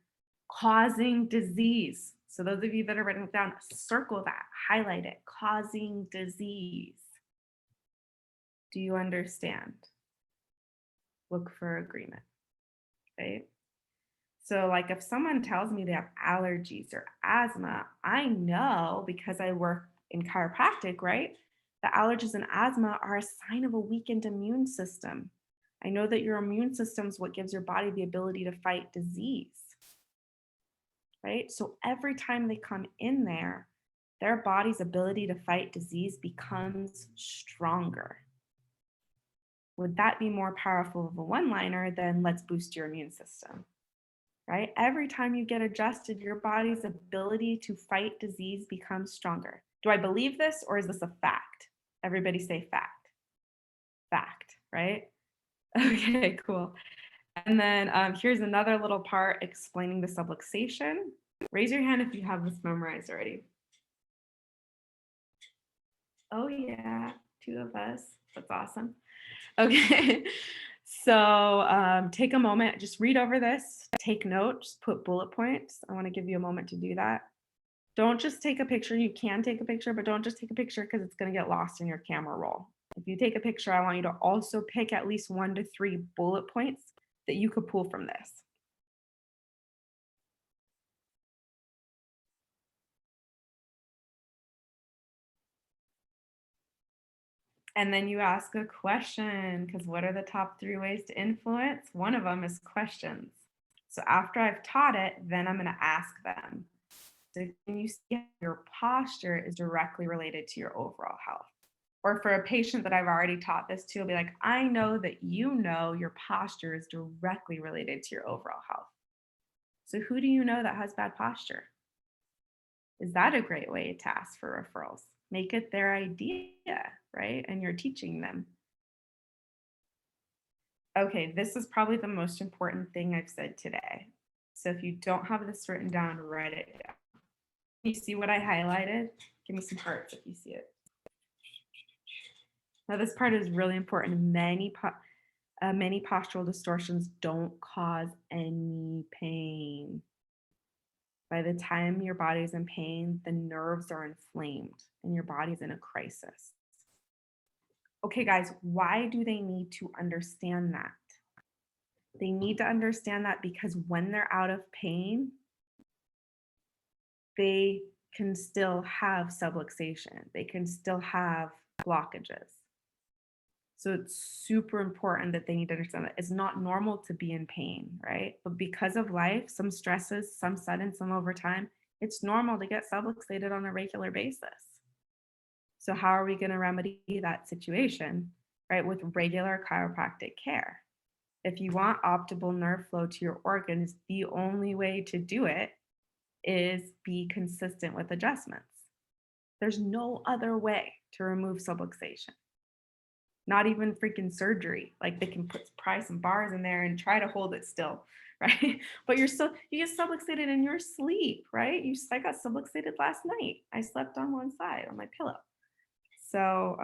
causing disease. So those of you that are writing it down, circle that, highlight it, causing disease. Do you understand? Look for agreement, right? So like if someone tells me they have allergies or asthma, I know because I work in chiropractic, right? The allergies and asthma are a sign of a weakened immune system. I know that your immune system is what gives your body the ability to fight disease, right? So every time they come in there, their body's ability to fight disease becomes stronger. Would that be more powerful of a one-liner than let's boost your immune system, right? Every time you get adjusted, your body's ability to fight disease becomes stronger. Do I believe this or is this a fact? Everybody say fact. Fact, right? Okay, cool. And then here's another little part explaining the subluxation. Raise your hand if you have this memorized already. Oh yeah, 2 of us. That's awesome. Okay, so take a moment, just read over this, take notes, put bullet points. I want to give you a moment to do that. Don't just take a picture. You can take a picture, but don't just take a picture because it's going to get lost in your camera roll. If you take a picture, I want you to also pick at least 1 to 3 bullet points that you could pull from this. And then you ask a question, because what are the top 3 ways to influence? One of them is questions. So after I've taught it, then I'm going to ask them. So can you see your posture is directly related to your overall health? Or for a patient that I've already taught this to, I'll be like, I know that you know your posture is directly related to your overall health. So who do you know that has bad posture? Is that a great way to ask for referrals? Make it their idea, right? And you're teaching them. Okay, this is probably the most important thing I've said today. So if you don't have this written down, write it down. You see what I highlighted? Give me some hearts if you see it. Now this part is really important. Many postural distortions don't cause any pain. By the time your body's in pain, the nerves are inflamed and your body's in a crisis. Okay, guys, why do they need to understand that? They need to understand that because when they're out of pain, they can still have subluxation. They can still have blockages. So it's super important that they need to understand that it's not normal to be in pain, right? But because of life, some stresses, some sudden, some over time, it's normal to get subluxated on a regular basis. So how are we going to remedy that situation, right? With regular chiropractic care. If you want optimal nerve flow to your organs, the only way to do it is be consistent with adjustments. There's no other way to remove subluxation. Not even freaking surgery. Like they can pry some bars in there and try to hold it still, right? But you get subluxated in your sleep, right? I got subluxated last night. I slept on one side on my pillow. So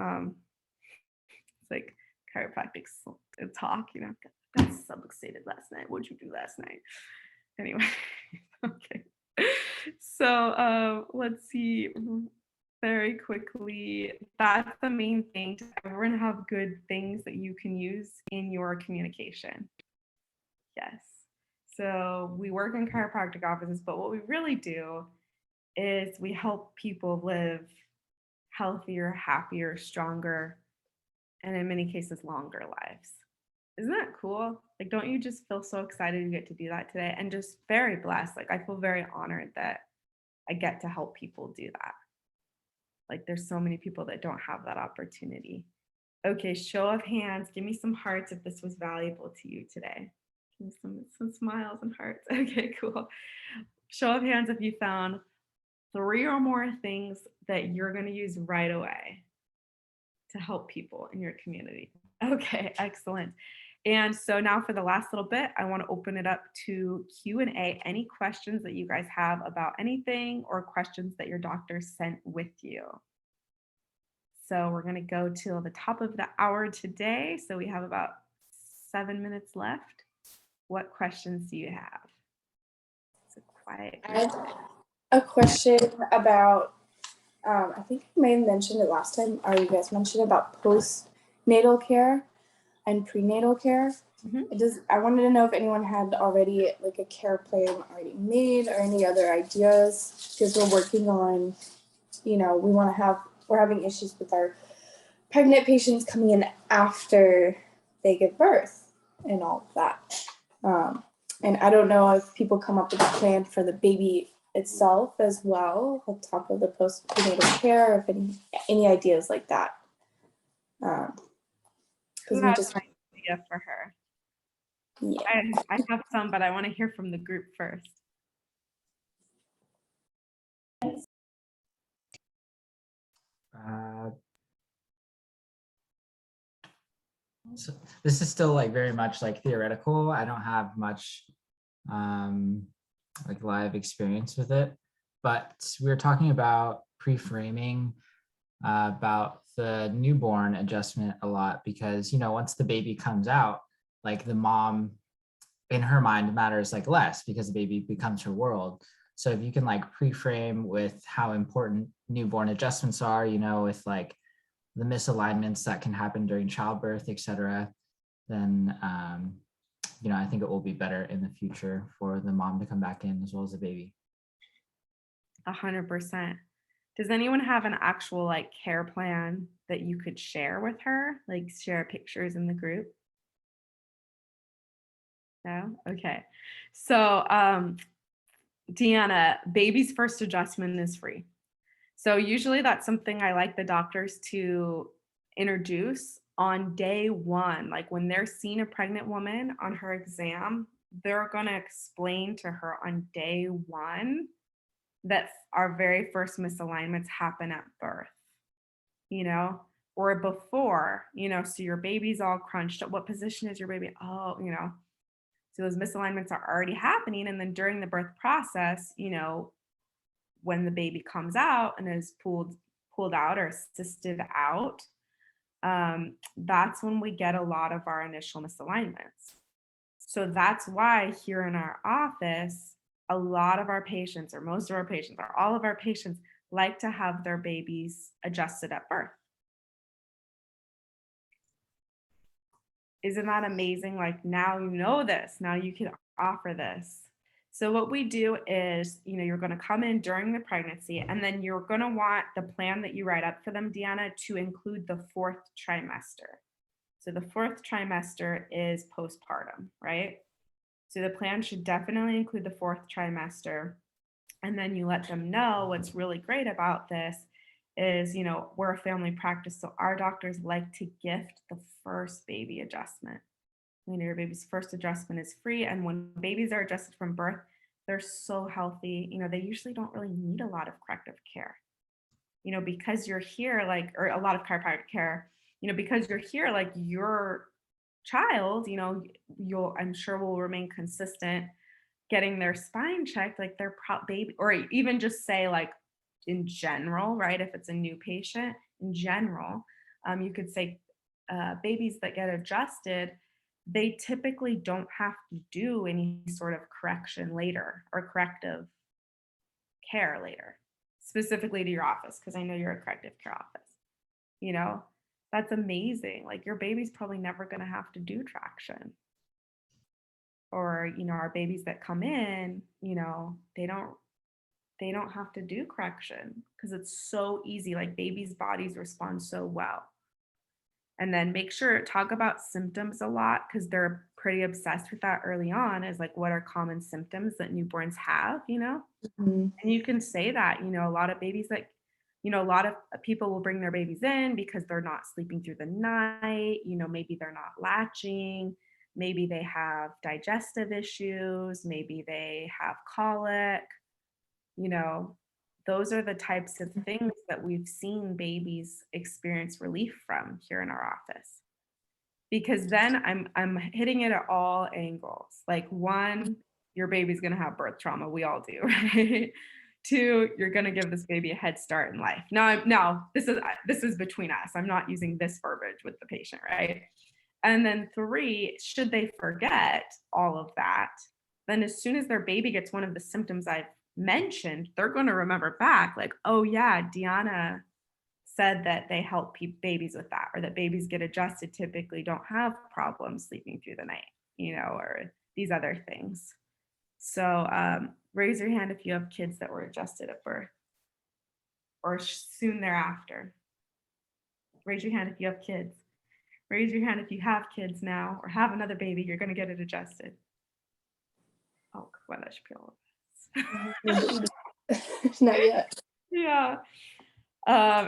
it's like chiropractic talk, you know, got subluxated last night. What'd you do last night? Anyway, okay. So let's see. Very quickly, that's the main thing. Everyone have good things that you can use in your communication. Yes. So we work in chiropractic offices, but what we really do is we help people live healthier, happier, stronger, and in many cases, longer lives. Isn't that cool? Like, don't you just feel so excited you get to do that today? And just very blessed. Like, I feel very honored that I get to help people do that. Like, there's so many people that don't have that opportunity. Okay, show of hands. Give me some hearts if this was valuable to you today. Give me some smiles and hearts. Okay, cool. Show of hands if you found 3 or more things that you're going to use right away to help people in your community. Okay, excellent. And so now for the last little bit, I want to open it up to Q&A. Any questions that you guys have about anything or questions that your doctor sent with you? So we're going to go till the top of the hour today. So we have about 7 minutes left. What questions do you have? It's a quiet. I had a question about, I think you may have mentioned it last time, or you guys mentioned about postnatal care and prenatal care. I wanted to know if anyone had already like a care plan already made or any other ideas, because we're working on, we're having issues with our pregnant patients coming in after they give birth and all of that. And I don't know if people come up with a plan for the baby itself as well, on top of the postnatal care, if any ideas like that. Because we just, an idea for her. yeah. I have some, but I want to hear from the group first. So this is still like very much like theoretical. I don't have much like live experience with it, but we were talking about pre-framing about the newborn adjustment a lot, because once the baby comes out, like the mom in her mind matters like less, because the baby becomes her world. So if you can like pre-frame with how important newborn adjustments are, with like the misalignments that can happen during childbirth, etc., then I think it will be better in the future for the mom to come back in as well as the baby. 100%. Does anyone have an actual like care plan that you could share with her? Like share pictures in the group? No? Okay. So Deanna, baby's first adjustment is free. So usually that's something I like the doctors to introduce on day one. Like when they're seeing a pregnant woman on her exam, they're going to explain to her on day one that our very first misalignments happen at birth, or before, so your baby's all crunched up. What position is your baby? Oh, so those misalignments are already happening. And then during the birth process, when the baby comes out and is pulled out or assisted out, that's when we get a lot of our initial misalignments. So that's why here in our office, a lot of our patients, or most of our patients, or all of our patients, like to have their babies adjusted at birth. Isn't that amazing? Like now you know this, now you can offer this. So what we do is, you're going to come in during the pregnancy, and then you're going to want the plan that you write up for them, Deanna, to include the 4th trimester. So the 4th trimester is postpartum, right? So the plan should definitely include the 4th trimester. And then you let them know what's really great about this is, we're a family practice. So our doctors like to gift the first baby adjustment. Your baby's first adjustment is free. And when babies are adjusted from birth, they're so healthy. They usually don't really need a lot of corrective care, because you're here, or a lot of chiropractic care, because you're here, like your child, I'm sure will remain consistent getting their spine checked, like their baby, or even just say like in general, right? If it's a new patient in general, you could say babies that get adjusted, they typically don't have to do any sort of correction later or corrective care later, specifically to your office, because I know you're a corrective care office. That's amazing. Like your baby's probably never going to have to do traction. or, you know, our babies that come in, you know, they don't have to do correction because it's so easy. Like babies' bodies respond so well. And then make sure talk about symptoms a lot because they're pretty obsessed with that early on, is like what are common symptoms that newborns have, you know? Mhm. And you can say that, you know, a lot of babies that, you know, a lot of people will bring their babies in because they're not sleeping through the night, you know, maybe they're not latching, maybe they have digestive issues, maybe they have colic, you know, those are the types of things that we've seen babies experience relief from here in our office. Because then I'm hitting it at all angles. Like one, your baby's gonna have birth trauma. We all do, right? Two, you're gonna give this baby a head start in life. Now this is between us. I'm not using this verbiage with the patient, right? And then three, should they forget all of that, then as soon as their baby gets one of the symptoms I've mentioned, they're going to remember back like, oh yeah, Deanna said that they help babies with that, or that babies get adjusted typically don't have problems sleeping through the night, you know, or these other things. So raise your hand if you have kids that were adjusted at birth or soon thereafter. Raise your hand if you have kids. Raise your hand if you have kids now or have another baby, you're going to get it adjusted. Oh, well, that should be all of us. Not yet. Yeah.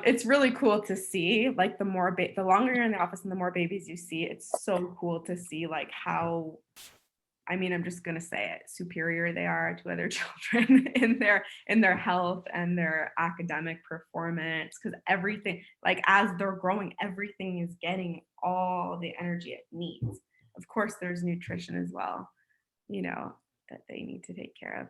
It's really cool to see, like the longer you're in the office and the more babies you see, it's so cool to see like how, I mean, I'm just gonna say it, superior they are to other children in their health and their academic performance. Because everything, like as they're growing, everything is getting all the energy it needs. Of course, there's nutrition as well, you know, that they need to take care of.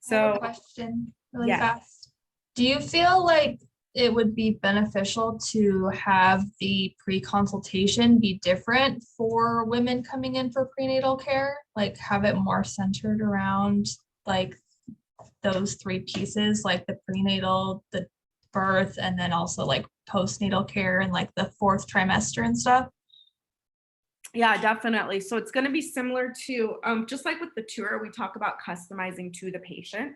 I have a So question really yes. fast. Do you feel like it would be beneficial to have the pre-consultation be different for women coming in for prenatal care? Like have it more centered around like those three pieces, like the prenatal, the birth, and then also like postnatal care and like the fourth trimester and stuff? Yeah, definitely. So it's going to be similar to just like with the tour, we talk about customizing to the patient,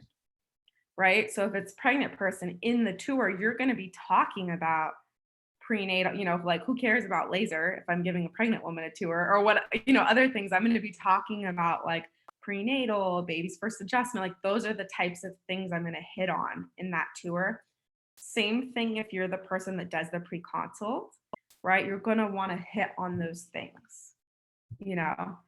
right? So if it's a pregnant person in the tour, you're going to be talking about prenatal, you know, like who cares about laser if I'm giving a pregnant woman a tour or what, you know, other things. I'm going to be talking about like prenatal, baby's first adjustment. Like those are the types of things I'm going to hit on in that tour. Same thing if you're the person that does the pre-consult, right? You're going to want to hit on those things, you know.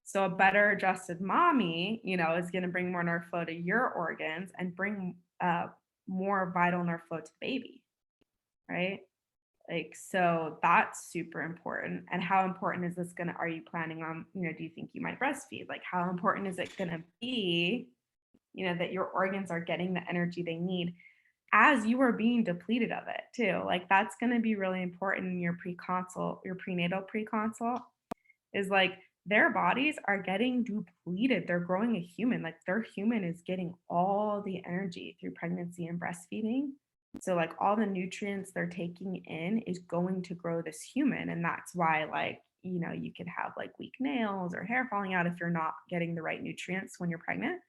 So a better adjusted mommy, you know, is going to bring more nerve flow to your organs and bring more vital nerve flow to the baby, right? Like, so that's super important. And how important is this are you planning on, you know, do you think you might breastfeed? Like, how important is it going to be, you know, that your organs are getting the energy they need as you are being depleted of it too? Like, that's going to be really important in your pre-consult, your prenatal pre-consult, is like their bodies are getting depleted. They're growing a human, like their human is getting all the energy through pregnancy and breastfeeding. So like all the nutrients they're taking in is going to grow this human. And that's why, like, you know, you could have like weak nails or hair falling out if you're not getting the right nutrients when you're pregnant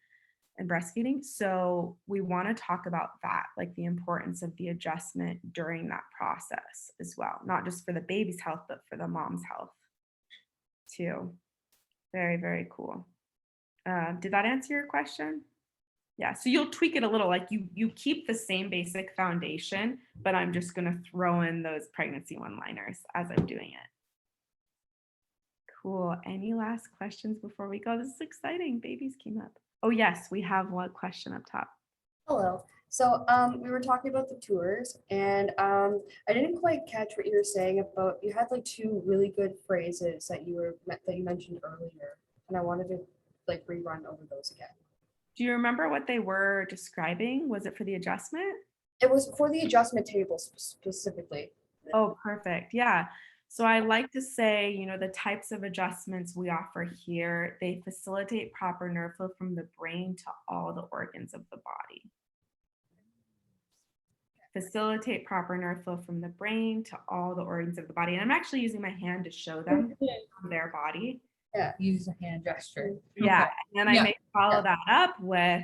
and breastfeeding. So we want to talk about that, like the importance of the adjustment during that process as well, not just for the baby's health, but for the mom's health too. Very, very cool. Did that answer your question? Yeah, so you'll tweak it a little, like you keep the same basic foundation, but I'm just gonna throw in those pregnancy one-liners as I'm doing it. Cool. Any last questions before we go? This is exciting. Babies came up. Oh yes, we have one question up top. Hello. So we were talking about the tours, and I didn't quite catch what you were saying about, you had like two really good phrases that you mentioned earlier, and I wanted to like rerun over those again. Do you remember what they were describing? Was it for the adjustment? It was for the adjustment table specifically. Oh, perfect. Yeah. So I like to say, you know, the types of adjustments we offer here, they facilitate proper nerve flow from the brain to all the organs of the body. Facilitate proper nerve flow from the brain to all the organs of the body. And I'm actually using my hand to show them their body. use a hand gesture. Yeah, Okay. and then I Yeah. may follow that up with,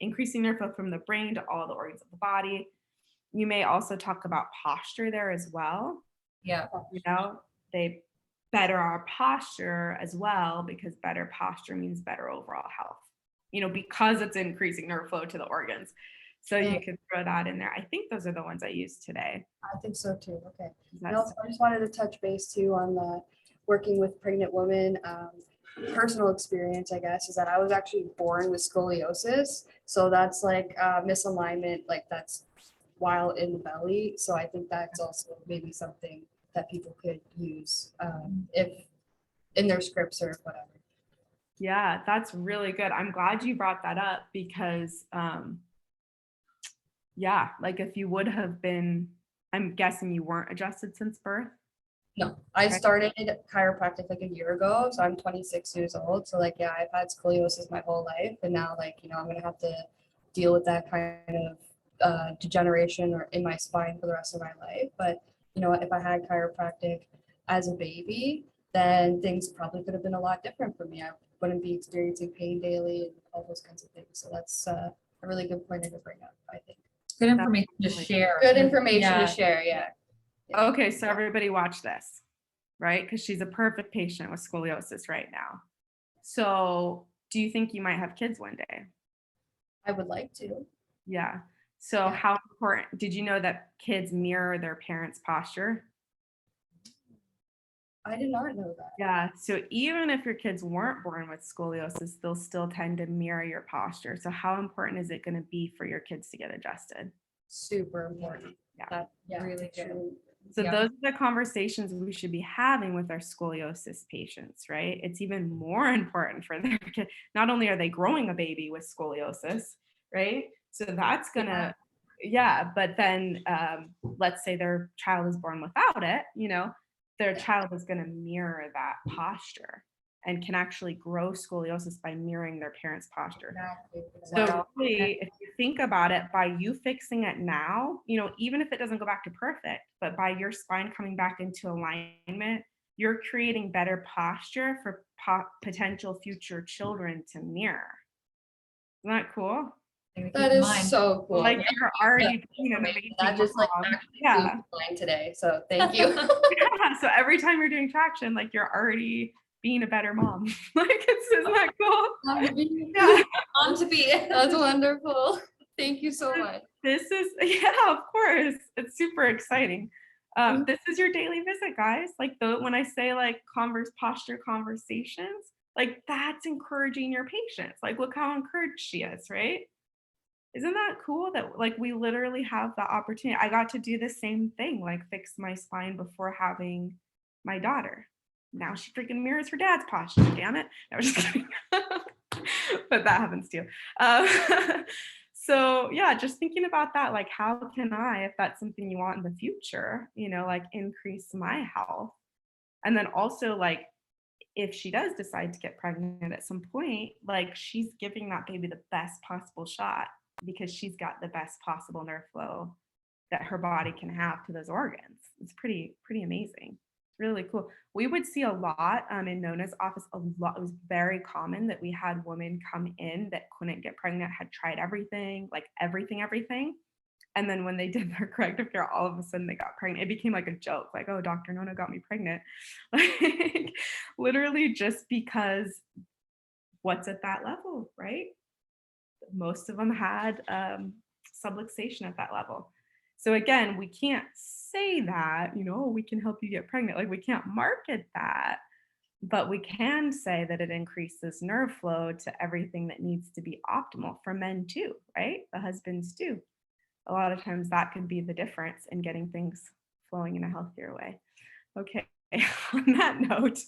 increasing nerve flow from the brain to all the organs of the body. You may also talk about posture there as well. Yeah. They better our posture as well, because better posture means better overall health, because it's increasing nerve flow to the organs. So you could throw that in there. I think those are the ones I used today. I think so too. Okay. And That's- also, I just wanted to touch base too on the working with pregnant women. Personal experience, I guess, is that I was actually born with scoliosis. So that's like misalignment, like that's while in the belly. So I think that's also maybe something that people could use if in their scripts or whatever. Yeah, that's really good. I'm glad you brought that up because, like if you would have been, I'm guessing you weren't adjusted since birth. No, I Okay. started chiropractic like a year ago, so I'm 26 years old. So like, yeah, I've had scoliosis my whole life, and now like, I'm gonna have to deal with that kind of degeneration or in my spine for the rest of my life. But if I had chiropractic as a baby, then things probably could have been a lot different for me. I wouldn't be experiencing pain daily and all those kinds of things. So that's a really good point to bring up, I think. Good information to share. Good information Yeah. to share, yeah. Okay, so everybody watch this, right? Because she's a perfect patient with scoliosis right now. So do you think you might have kids one day? I would like to. Yeah. So Yeah. how important, did you know that kids mirror their parents' posture? I did not know that. Yeah. So even if your kids weren't born with scoliosis, they'll still tend to mirror your posture. So how important is it going to be for your kids to get adjusted? Super important. Yeah. That's Yeah, really good. So Yeah. those are the conversations we should be having with our scoliosis patients, right? It's even more important for their kid. Not only are they growing a baby with scoliosis, right? So that's gonna, but then let's say their child is born without it, their child is gonna mirror that posture and can actually grow scoliosis by mirroring their parents' posture. Exactly. So really, if you think about it, by you fixing it now, even if it doesn't go back to perfect, but by your spine coming back into alignment, you're creating better posture for potential future children to mirror. Isn't that cool? That is so cool. Like you're already being an Amazing. amazing That just like mom. actually Yeah. blew my mind today. So thank you. Yeah. So every time you're doing traction, like you're already being a better mom. Like isn't that cool? Yeah. On to be. That's wonderful. Thank you so much. This is, of course. It's super exciting. This is your daily visit, guys. Like when I say like posture conversations, like that's encouraging your patients. Like look how encouraged she is, right? Isn't that cool that like we literally have the opportunity? I got to do the same thing, like fix my spine before having my daughter. Now she freaking mirrors her dad's posture, damn it. No, just kidding. But that happens too. So yeah, just thinking about that, like how can I, if that's something you want in the future, like increase my health? And then also like, if she does decide to get pregnant at some point, like she's giving that baby the best possible shot because she's got the best possible nerve flow that her body can have to those organs. It's pretty amazing. Really cool. We would see a lot in Nona's office. It was very common that we had women come in that couldn't get pregnant, had tried everything, like everything. And then when they did their corrective care, all of a sudden they got pregnant. It became like a joke, like, oh, Dr. Nona got me pregnant. Like literally just because what's at that level, right? Most of them had subluxation at that level. So again, we can't say that, we can help you get pregnant. Like we can't market that, but we can say that it increases nerve flow to everything that needs to be optimal for men too, right? The husbands too. A lot of times that could be the difference in getting things flowing in a healthier way. Okay, on that note,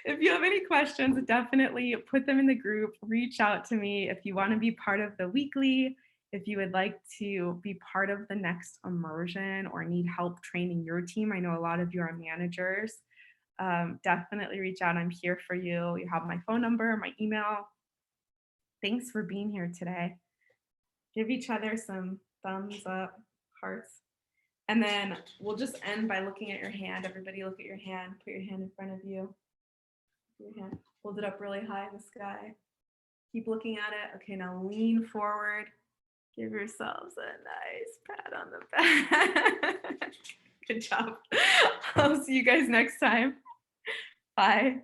if you have any questions, definitely put them in the group, reach out to me if you want to be part of the weekly, if you would like to be part of the next immersion or need help training your team. I know a lot of you are managers. Definitely reach out. I'm here for you. You have my phone number, my email. Thanks for being here today. Give each other some thumbs up, hearts. And then we'll just end by looking at your hand. Everybody look at your hand, put your hand in front of you. Your hand. Hold it up really high in the sky. Keep looking at it. Okay, now lean forward. Give yourselves a nice pat on the back. Good job. I'll see you guys next time. Bye.